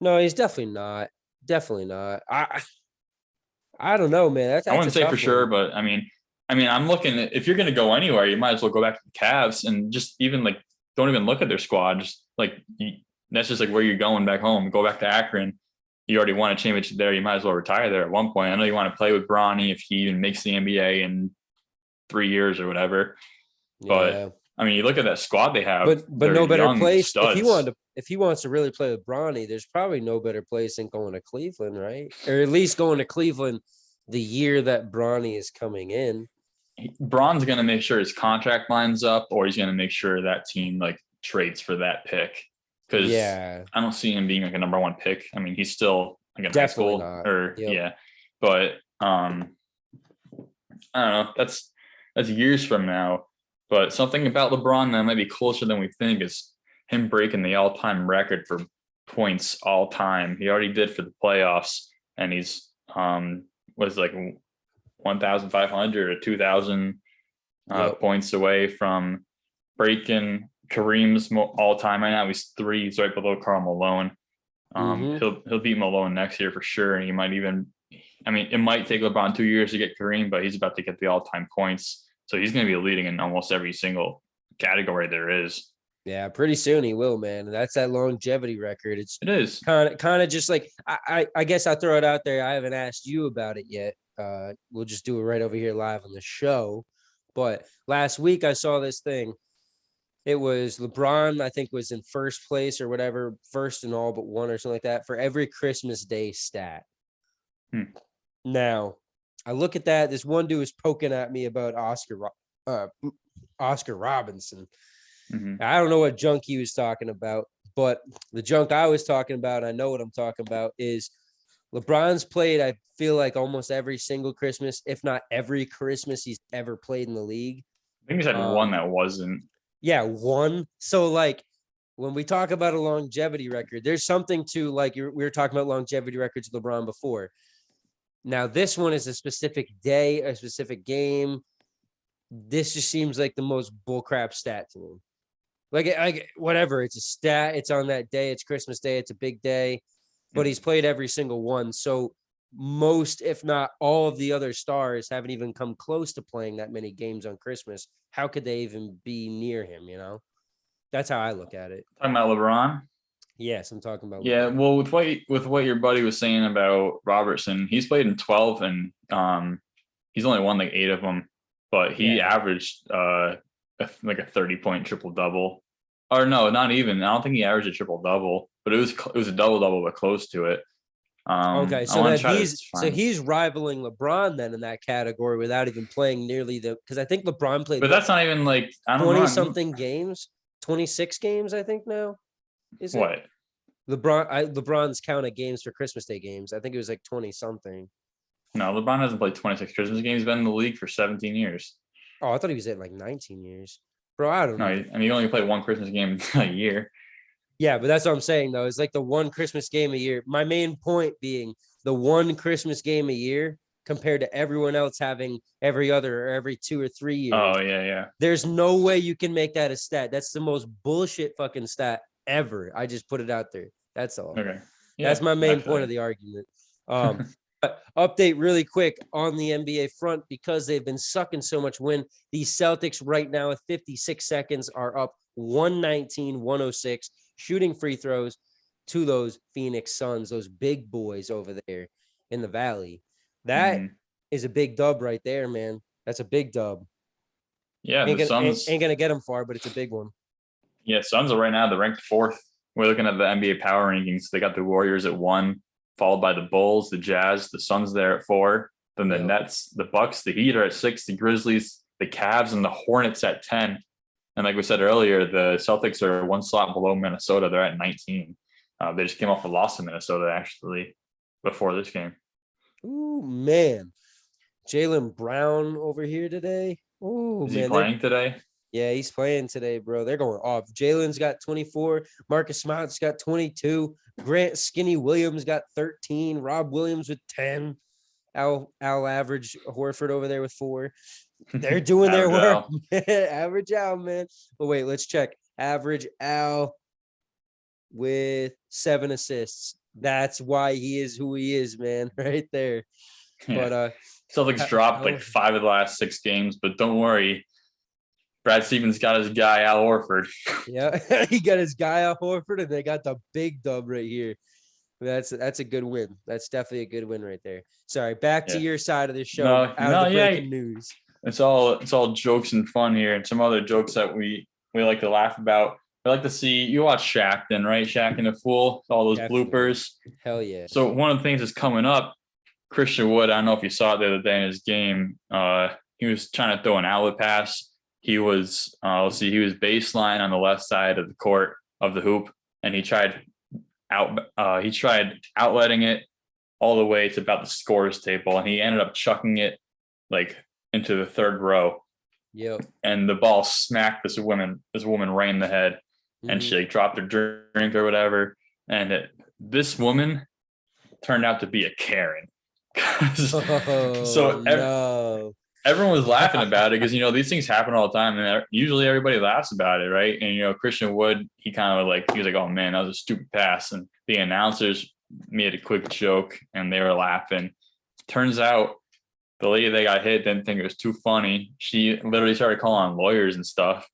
[SPEAKER 1] no, he's definitely not. Definitely not. I don't know, man. That's
[SPEAKER 2] I
[SPEAKER 1] that's a
[SPEAKER 2] wouldn't say for
[SPEAKER 1] tough
[SPEAKER 2] sure,
[SPEAKER 1] one.
[SPEAKER 2] but I'm looking at if you're going to go anywhere, you might as well go back to the Cavs and just even like don't even look at their squad. Just like that's just like where you're going back home. Go back to Akron. You already won a championship there. You might as well retire there at one point. I know you want to play with Bronny if he even makes the NBA in 3 years or whatever. But
[SPEAKER 1] Yeah,
[SPEAKER 2] you look at that squad they have.
[SPEAKER 1] but
[SPEAKER 2] They're
[SPEAKER 1] no better
[SPEAKER 2] young
[SPEAKER 1] place
[SPEAKER 2] studs.
[SPEAKER 1] if he wants to really play with Bronny. There's probably no better place than going to Cleveland, right? Or at least going to Cleveland the year that Bronny is coming in.
[SPEAKER 2] Braun's going to make sure his contract lines up, or he's going to make sure that team like trades for that pick. Because
[SPEAKER 1] Yeah,
[SPEAKER 2] I don't see him being like a number one pick. He's still like in high
[SPEAKER 1] definitely
[SPEAKER 2] school,
[SPEAKER 1] not.
[SPEAKER 2] or
[SPEAKER 1] Yep.
[SPEAKER 2] yeah, but I don't know. That's years from now. But something about LeBron that might be closer than we think is him breaking the all-time record for points all time. He already did for the playoffs, and he's was like 1,500 or 2,000
[SPEAKER 1] Yep.
[SPEAKER 2] points away from breaking Kareem's all-time right now. He's 3. He's right below Karl Malone.
[SPEAKER 1] Mm-hmm.
[SPEAKER 2] He'll beat Malone next year for sure, and he might even. It might take LeBron 2 years to get Kareem, but he's about to get the all-time points, so he's going to be leading in almost every single category there is.
[SPEAKER 1] Yeah, pretty soon he will, man. And that's that longevity record. It's
[SPEAKER 2] It is.
[SPEAKER 1] kind of just like I guess I'll throw it out there. I haven't asked you about it yet. We'll just do it right over here live on the show. But last week I saw this thing. It was LeBron, I think, was in first place or whatever, first in all but one or something like that for every Christmas Day stat.
[SPEAKER 2] Hmm.
[SPEAKER 1] Now, I look at that. This one dude was poking at me about Oscar Robinson.
[SPEAKER 2] Mm-hmm.
[SPEAKER 1] I don't know what junk he was talking about, but the junk I was talking about, I know what I'm talking about, is LeBron's played, I feel like almost every single Christmas, if not every Christmas he's ever played in the league.
[SPEAKER 2] I think he's had one that wasn't.
[SPEAKER 1] Yeah, one. So like when we talk about a longevity record, there's something to like we were talking about longevity records with LeBron before. Now this one is a specific day, a specific game. This just seems like the most bullcrap stat to me. Like whatever, it's a stat. It's on that day. It's Christmas Day. It's a big day, but he's played every single one. So most, if not all, of the other stars haven't even come close to playing that many games on Christmas. How could they even be near him? That's how I look at it.
[SPEAKER 2] Talking about LeBron.
[SPEAKER 1] Yes, I'm talking about
[SPEAKER 2] Yeah,
[SPEAKER 1] LeBron.
[SPEAKER 2] well, with what your buddy was saying about Robertson, he's played in 12 and he's only won like 8 of them, but he
[SPEAKER 1] Yeah.
[SPEAKER 2] averaged like a 30-point triple double. Or no, not even. I don't think he averaged a triple double, but it was a double double, but close to it.
[SPEAKER 1] Okay,
[SPEAKER 2] I
[SPEAKER 1] so
[SPEAKER 2] want
[SPEAKER 1] then
[SPEAKER 2] to try to find,
[SPEAKER 1] he's rivaling LeBron then in that category without even playing nearly because I think LeBron played
[SPEAKER 2] but
[SPEAKER 1] what
[SPEAKER 2] that's not even like I don't
[SPEAKER 1] 20
[SPEAKER 2] know
[SPEAKER 1] something games, 26 games I think now. Is it?
[SPEAKER 2] what.
[SPEAKER 1] LeBron's counted games for Christmas Day games. I think it was like 20 something.
[SPEAKER 2] No, LeBron hasn't played 26 Christmas games. He's been in the league for 17 years.
[SPEAKER 1] Oh, I thought he was at like 19 years. Bro, I don't
[SPEAKER 2] No,
[SPEAKER 1] even.
[SPEAKER 2] I mean, he only played one Christmas game a year.
[SPEAKER 1] Yeah, but that's what I'm saying though. It's like the one Christmas game a year. My main point being the one Christmas game a year compared to everyone else having every other or every 2 or 3 years.
[SPEAKER 2] Oh yeah, yeah.
[SPEAKER 1] There's no way you can make that a stat. That's the most bullshit fucking stat ever. I just put it out there. That's all.
[SPEAKER 2] Okay.
[SPEAKER 1] That's
[SPEAKER 2] Yeah,
[SPEAKER 1] my
[SPEAKER 2] I
[SPEAKER 1] main
[SPEAKER 2] feel
[SPEAKER 1] point of
[SPEAKER 2] you.
[SPEAKER 1] the argument. But update really quick on the NBA front because they've been sucking so much wind. The Celtics right now with 56 seconds are up 119-106, shooting free throws to those Phoenix Suns, those big boys over there in the Valley. That
[SPEAKER 2] Mhm.
[SPEAKER 1] is a big dub right there, man. That's a big dub.
[SPEAKER 2] Yeah,
[SPEAKER 1] Ain't
[SPEAKER 2] the
[SPEAKER 1] gonna ain't,
[SPEAKER 2] Suns.
[SPEAKER 1] ain't gonna get them far, but it's a big one.
[SPEAKER 2] Yeah, Suns are right now. They're ranked fourth. We're looking at the NBA power rankings. They got the Warriors at 1, followed by the Bulls, the Jazz, the Suns there at 4. Then the
[SPEAKER 1] Yo,
[SPEAKER 2] Nets, the Bucks, the Heat are at 6. The Grizzlies, the Cavs, and the Hornets at 10. And like we said earlier, the Celtics are 1 slot below Minnesota. They're at 19. They just came off a loss to Minnesota actually before this game.
[SPEAKER 1] ooh man, Jalen Brown over here today. Ooh
[SPEAKER 2] Is he
[SPEAKER 1] man, they're
[SPEAKER 2] playing today?
[SPEAKER 1] yeah, he's playing today, bro. They're going off. Jalen's got 24. Marcus Smart's got 22. Grant Skinny Williams got 13. Rob Williams with 10. Al Average Horford over there with 4. They're doing their
[SPEAKER 2] Average
[SPEAKER 1] work,
[SPEAKER 2] Al.
[SPEAKER 1] man. Average Al, man. But wait, let's check. Average Al with 7 assists. That's why he is who he is, man. Right there.
[SPEAKER 2] Yeah.
[SPEAKER 1] But
[SPEAKER 2] Celtics dropped like 5 of the last 6 games, but don't worry. Brad Stevens got his guy Al Horford.
[SPEAKER 1] yeah, he got his guy Al Horford, and they got the big dub right here. That's a good win. That's definitely a good win right there. Sorry, back to
[SPEAKER 2] Yeah.
[SPEAKER 1] your side of the show.
[SPEAKER 2] No,
[SPEAKER 1] Out of
[SPEAKER 2] no,
[SPEAKER 1] the
[SPEAKER 2] yeah.
[SPEAKER 1] breaking news.
[SPEAKER 2] It's all jokes and fun here, and some other jokes that we like to laugh about. We like to see you watch Shaq, then right? Shaq and the Fool, all those
[SPEAKER 1] Definitely.
[SPEAKER 2] bloopers.
[SPEAKER 1] Hell yeah.
[SPEAKER 2] So one of the things that's coming up, Christian Wood. I don't know if you saw it the other day in his game. He was trying to throw an outlet pass. He was let's see, he was baseline on the left side of the court of the hoop, and he tried outletting it all the way to about the scores table, and he ended up chucking it like into the third row,
[SPEAKER 1] Yep.
[SPEAKER 2] and the ball smacked this woman right in the head, and she
[SPEAKER 1] Mhm.
[SPEAKER 2] like dropped her drink or whatever, and this woman turned out to be a Karen.
[SPEAKER 1] Oh
[SPEAKER 2] so
[SPEAKER 1] no.
[SPEAKER 2] everyone was laughing about it because these things happen all the time, and usually everybody laughs about it, right? And Christian Wood, he was like, "Oh man, that was a stupid pass," and the announcers made a quick joke, and they were laughing. Turns out the lady that got hit didn't think it was too funny. She literally started calling on lawyers and stuff.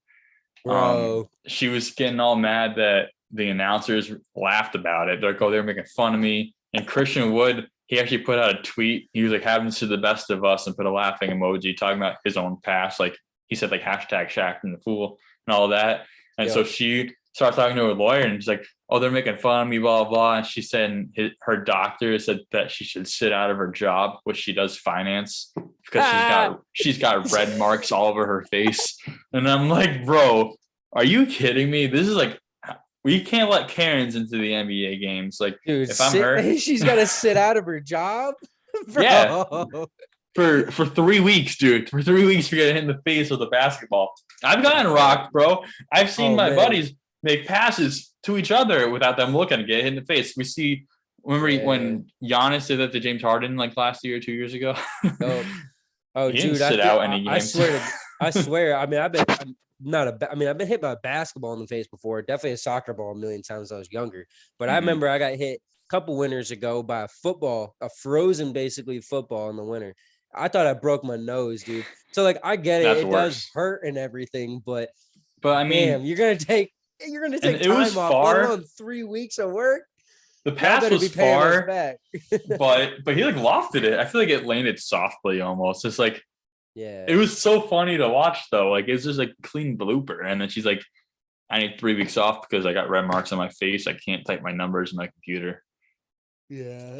[SPEAKER 1] Bro.
[SPEAKER 2] She was getting all mad that the announcers laughed about it. They're like, "Oh, they're making fun of me." And Christian Wood, he actually put out a tweet. He was like, "Happens to the best of us," and put a laughing emoji talking about his own past. Like he said, like hashtag Shaq and the Fool and all that. And so
[SPEAKER 1] Yep.
[SPEAKER 2] she started talking to her lawyer, and she's like, "Oh, they're making fun of me, blah blah." And she said her doctor said that she should sit out of her job, which she does finance, because she's got red marks all over her face. And I'm like, bro, are you kidding me? This is like, we can't let Karens into the NBA games. Like,
[SPEAKER 1] Dude,
[SPEAKER 2] if I'm her,
[SPEAKER 1] she's gotta sit out of her job.
[SPEAKER 2] yeah,
[SPEAKER 1] Bro.
[SPEAKER 2] for 3 weeks, dude. For 3 weeks, you're getting hit in the face with a basketball. I've gotten rocked, bro. I've seen
[SPEAKER 1] Oh
[SPEAKER 2] my
[SPEAKER 1] man.
[SPEAKER 2] buddies make passes to each other without them looking and get hit in the face. We see, remember
[SPEAKER 1] Yeah.
[SPEAKER 2] when Giannis did that to James Harden like last year or 2 years ago?
[SPEAKER 1] Oh, oh,
[SPEAKER 2] He didn't
[SPEAKER 1] dude,
[SPEAKER 2] sit out any
[SPEAKER 1] I
[SPEAKER 2] games.
[SPEAKER 1] swear I swear. I mean, I'm not a. I mean, I've been hit by a basketball in the face before. Definitely a soccer ball a million times when I was younger. But I
[SPEAKER 2] Mhm.
[SPEAKER 1] remember I got hit a couple winters ago by a football, a frozen basically football in the winter. I thought I broke my nose, dude. So like, I get it.
[SPEAKER 2] That's
[SPEAKER 1] It does
[SPEAKER 2] worse.
[SPEAKER 1] hurt and everything, but
[SPEAKER 2] But I
[SPEAKER 1] damn,
[SPEAKER 2] mean,
[SPEAKER 1] you're gonna take You're gonna
[SPEAKER 2] And
[SPEAKER 1] take
[SPEAKER 2] it was
[SPEAKER 1] time off, let
[SPEAKER 2] far.
[SPEAKER 1] alone 3 weeks of work.
[SPEAKER 2] The
[SPEAKER 1] Y'all
[SPEAKER 2] pass
[SPEAKER 1] better
[SPEAKER 2] was
[SPEAKER 1] be paying us
[SPEAKER 2] far,
[SPEAKER 1] back.
[SPEAKER 2] but he like lofted it. I feel like it landed softly almost. It's like it
[SPEAKER 1] Yeah.
[SPEAKER 2] was so funny to watch though. Like it's just like clean blooper. And then she's like, I need 3 weeks off because I got red marks on my face. I can't type my numbers in my computer.
[SPEAKER 1] Yeah,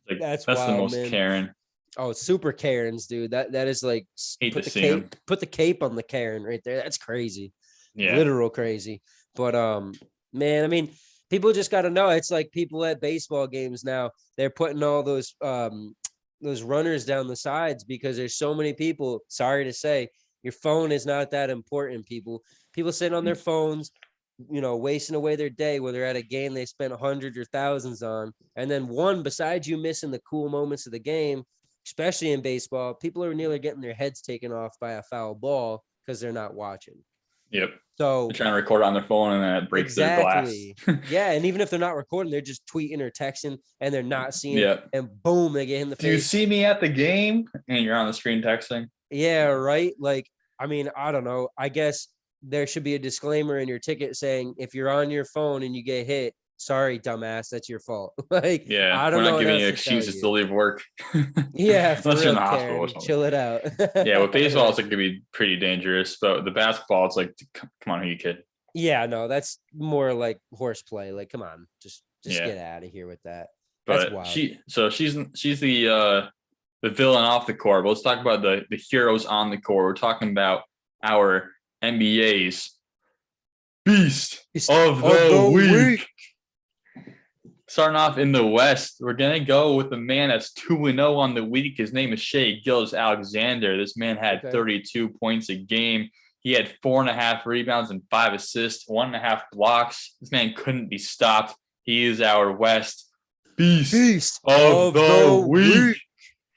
[SPEAKER 2] Like
[SPEAKER 1] that's
[SPEAKER 2] that's the
[SPEAKER 1] wild,
[SPEAKER 2] most
[SPEAKER 1] man.
[SPEAKER 2] Karen.
[SPEAKER 1] Oh, super Karens, dude. That is like
[SPEAKER 2] Hate to
[SPEAKER 1] put the
[SPEAKER 2] see him.
[SPEAKER 1] cape on the Karen right there. That's crazy.
[SPEAKER 2] Yeah.
[SPEAKER 1] Literal crazy. But man, I mean, people just got to know it's like people at baseball games now. They're putting all those runners down the sides because there's so many people, sorry to say, your phone is not that important, people sitting on their phones, wasting away their day where they're at a game they spent hundreds or thousands on. And then one, besides you missing the cool moments of the game, especially in baseball, people are nearly getting their heads taken off by a foul ball because they're not watching.
[SPEAKER 2] Yep. They're
[SPEAKER 1] So
[SPEAKER 2] trying to record on their phone and then it breaks their glass.
[SPEAKER 1] exactly. Yeah. And even if they're not recording, they're just tweeting or texting and they're not seeing,
[SPEAKER 2] Yeah.
[SPEAKER 1] and boom, they get in the
[SPEAKER 2] Do you
[SPEAKER 1] face.
[SPEAKER 2] see me at the game? And you're on the screen texting.
[SPEAKER 1] Yeah, right. Like, I mean, I don't know. I guess there should be a disclaimer in your ticket saying if you're on your phone and you get hit, sorry, dumbass, that's your fault. Like,
[SPEAKER 2] Yeah.
[SPEAKER 1] I
[SPEAKER 2] We're
[SPEAKER 1] don't know
[SPEAKER 2] not
[SPEAKER 1] what
[SPEAKER 2] giving
[SPEAKER 1] else
[SPEAKER 2] you
[SPEAKER 1] to tell
[SPEAKER 2] excuses to
[SPEAKER 1] you.
[SPEAKER 2] leave work.
[SPEAKER 1] Yeah, for
[SPEAKER 2] Unless you're in
[SPEAKER 1] real,
[SPEAKER 2] the hospital or
[SPEAKER 1] Karen.
[SPEAKER 2] something.
[SPEAKER 1] Chill it out.
[SPEAKER 2] Yeah, with baseball, it's like gonna be pretty dangerous. But the basketball, it's like, come on, who you kid?
[SPEAKER 1] Yeah, no, that's more like horseplay. Like, come on, just
[SPEAKER 2] Yeah.
[SPEAKER 1] get out of here with that. That's
[SPEAKER 2] But
[SPEAKER 1] wild.
[SPEAKER 2] she's the villain off the court. But let's talk about the heroes on the court. We're talking about our NBA's beast of the week. Starting off in the West, we're gonna go with a man that's 2-0 on the week. His name is Shea Gilgeous-Alexander. This man had 32 points a game. He had 4.5 rebounds and 5 assists, 1.5 blocks. This man couldn't be stopped. He is our West beast of the week.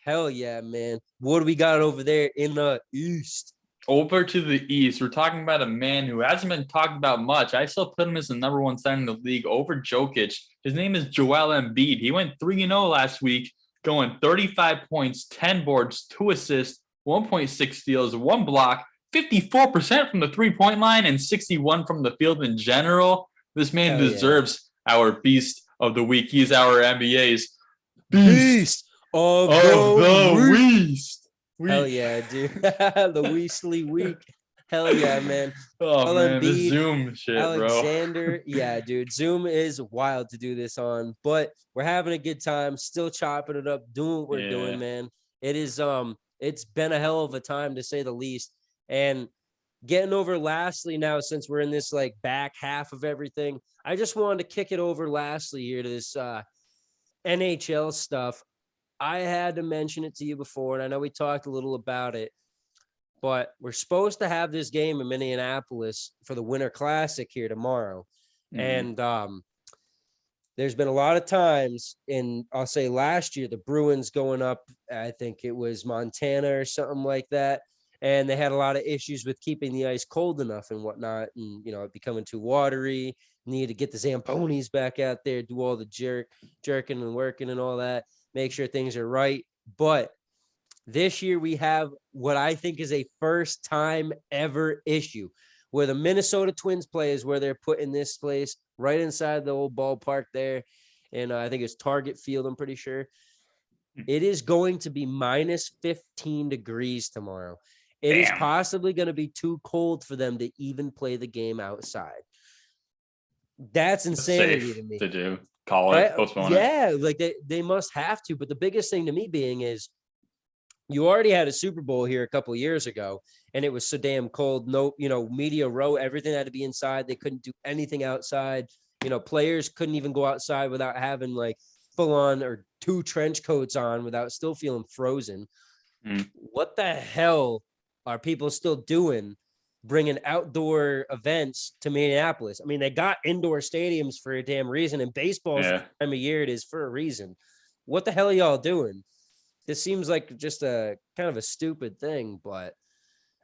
[SPEAKER 1] Hell yeah, man. What do we got over there in the East?
[SPEAKER 2] Over to the East, we're talking about a man who hasn't been talked about much. I still put him as the number one center in the league over Jokic. His name is Joel Embiid. He went 3-0 last week, going 35 points, 10 boards, 2 assists, 1.6 steals, 1 block, 54% from the three-point line, and 61 from the field in general. This man deserves our beast of the week. He's our NBA's beast
[SPEAKER 1] of
[SPEAKER 2] the week.
[SPEAKER 1] Hell yeah, dude. The Weasley week. Hell yeah, man.
[SPEAKER 2] Oh man,
[SPEAKER 1] Embiid,
[SPEAKER 2] the Zoom shit,
[SPEAKER 1] Alexander.
[SPEAKER 2] bro.
[SPEAKER 1] Yeah, dude. Zoom is wild to do this on, but we're having a good time, still chopping it up, doing what we're doing, man. It is it's been a hell of a time to say the least. And getting over lastly now, since we're in this like back half of everything, I just wanted to kick it over lastly here to this NHL stuff. I had to mention it to you before, and I know we talked a little about it, but we're supposed to have this game in Minneapolis for the Winter Classic here tomorrow. And there's been a lot of times in, I'll say last year, the Bruins going up, I think it was Montana or something like that. And they had a lot of issues with keeping the ice cold enough and whatnot. And, it becoming too watery, need to get the Zamponis back out there, do all the jerking and working and all that, make sure things are right. But this year we have what I think is a first time ever issue where the Minnesota Twins play is where they're putting this place right inside the old ballpark there. And I think it's Target Field, I'm pretty sure. It is going to be minus 15 degrees tomorrow. It is possibly going to be too cold for them to even play the game outside. That's insanity to me.
[SPEAKER 2] Did you call it? Postpone
[SPEAKER 1] it? Like they must have to. But the biggest thing to me being is you already had a Super Bowl here a couple of years ago, and it was so damn cold. No, media row, everything had to be inside. They couldn't do anything outside. Players couldn't even go outside without having like full on or 2 trench coats on without still feeling frozen. What the hell are people still doing bringing outdoor events to Minneapolis? I mean, they got indoor stadiums for a damn reason, and baseball's the time of year it is for a reason. What the hell are y'all doing? This seems like just a kind of a stupid thing, but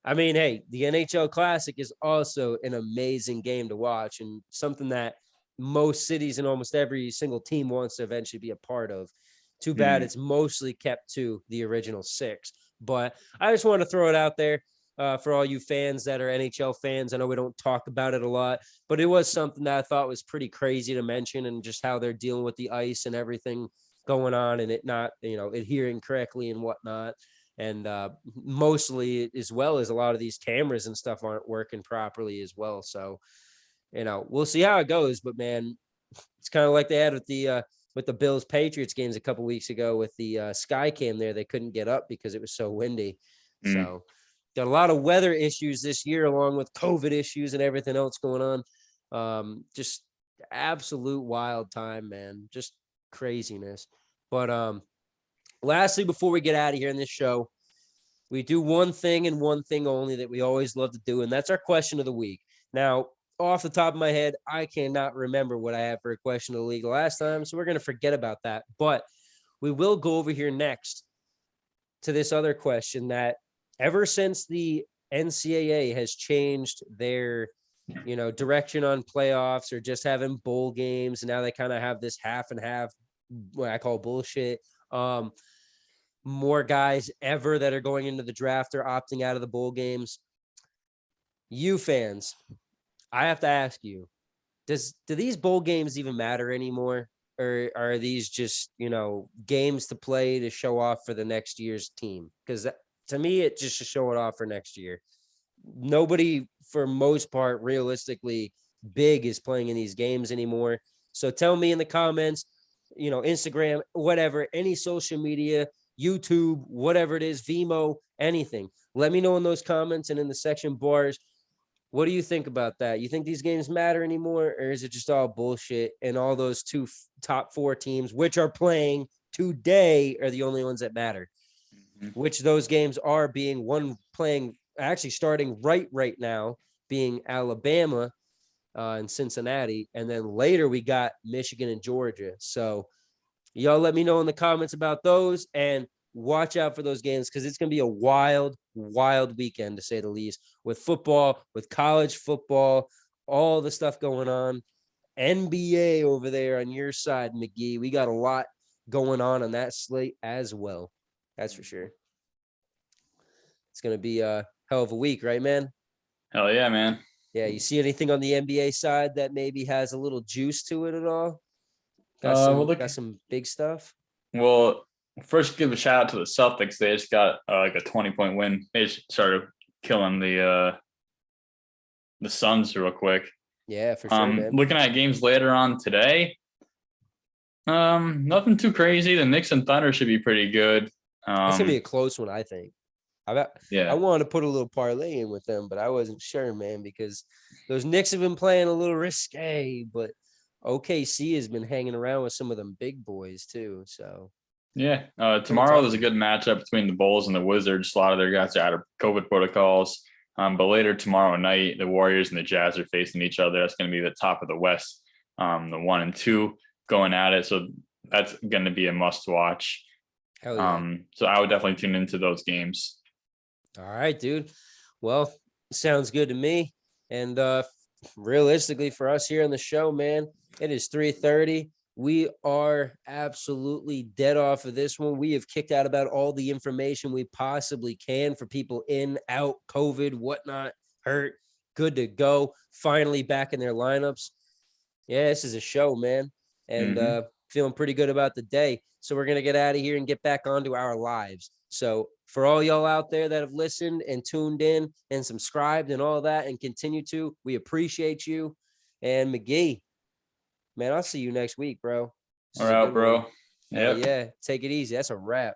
[SPEAKER 1] I mean, hey, the NHL Classic is also an amazing game to watch and something that most cities and almost every single team wants to eventually be a part of. Too bad it's mostly kept to the original 6. But I just want to throw it out there. for all you fans that are NHL fans. I know we don't talk about it a lot, but it was something that I thought was pretty crazy to mention, and just how they're dealing with the ice and everything going on, and it not, adhering correctly and whatnot. And mostly, as well as a lot of these cameras and stuff aren't working properly as well. So, we'll see how it goes. But man, it's kind of like they had with the Bills Patriots games a couple weeks ago with the sky cam there. They couldn't get up because it was so windy.
[SPEAKER 2] Mm.
[SPEAKER 1] So got a lot of weather issues this year, along with COVID issues and everything else going on. Just absolute wild time, man. Just craziness. But lastly, before we get out of here in this show, we do one thing and one thing only that we always love to do, and that's our question of the week. Now, off the top of my head, I cannot remember what I had for a question of the league last time, so we're going to forget about that. But we will go over here next to this other question that ever since the NCAA has changed their direction on playoffs, or just having bowl games, and now they kind of have this half and half, what I call bullshit. More guys ever that are going into the draft are opting out of the bowl games. You fans, I have to ask you, do these bowl games even matter anymore? Or are these just, games to play to show off for the next year's team? Because to me, it just to show it off for next year. Nobody, for most part, realistically, big is playing in these games anymore. So tell me in the comments, Instagram, whatever, any social media, YouTube, whatever it is, Vimo, anything. Let me know in those comments and in the section bars. What do you think about that? You think these games matter anymore, or is it just all bullshit? And all those top 4 teams, which are playing today, are the only ones that matter?
[SPEAKER 2] Mm-hmm.
[SPEAKER 1] Which those games are being one playing, actually starting right now, being Alabama and Cincinnati. And then later we got Michigan and Georgia. So y'all let me know in the comments about those, and watch out for those games, because it's going to be a wild weekend, to say the least, with football, with college football, all the stuff going on. NBA over there on your side, McGee. We got a lot going on that slate as well. That's for sure. It's going to be a hell of a week, right, man?
[SPEAKER 2] Hell yeah, man.
[SPEAKER 1] Yeah, you see anything on the NBA side that maybe has a little juice to it at all? Got some big stuff.
[SPEAKER 2] Well, first give a shout out to the Celtics. They just got like a 20-point win. They just started killing the Suns real quick.
[SPEAKER 1] Yeah, for sure, man.
[SPEAKER 2] Looking at games later on today, nothing too crazy. The Knicks and Thunder should be pretty good.
[SPEAKER 1] It's gonna be a close one, I think. I wanted to put a little parlay in with them, but I wasn't sure, man, because those Knicks have been playing a little risque, but OKC has been hanging around with some of them big boys too. So
[SPEAKER 2] yeah, tomorrow there's a good matchup between the Bulls and the Wizards. A lot of their guys are out of COVID protocols. But later tomorrow night, the Warriors and the Jazz are facing each other. That's going to be the top of the West, the 1 and 2 going at it. So that's going to be a must watch.
[SPEAKER 1] Hell yeah.
[SPEAKER 2] So I would definitely tune into those games.
[SPEAKER 1] All right, dude. Well, sounds good to me. And realistically, for us here on the show, man, it is 3:30. We are absolutely dead off of this one. We have kicked out about all the information we possibly can for people in, out, COVID, whatnot, hurt, good to go, finally back in their lineups. Yeah, this is a show, man. And feeling pretty good about the day. So we're going to get out of here and get back onto our lives. So for all y'all out there that have listened and tuned in and subscribed and all that and continue to, we appreciate you. And McGee, man, I'll see you next week, bro.
[SPEAKER 2] All right, bro.
[SPEAKER 1] Yeah, take it easy. That's a wrap.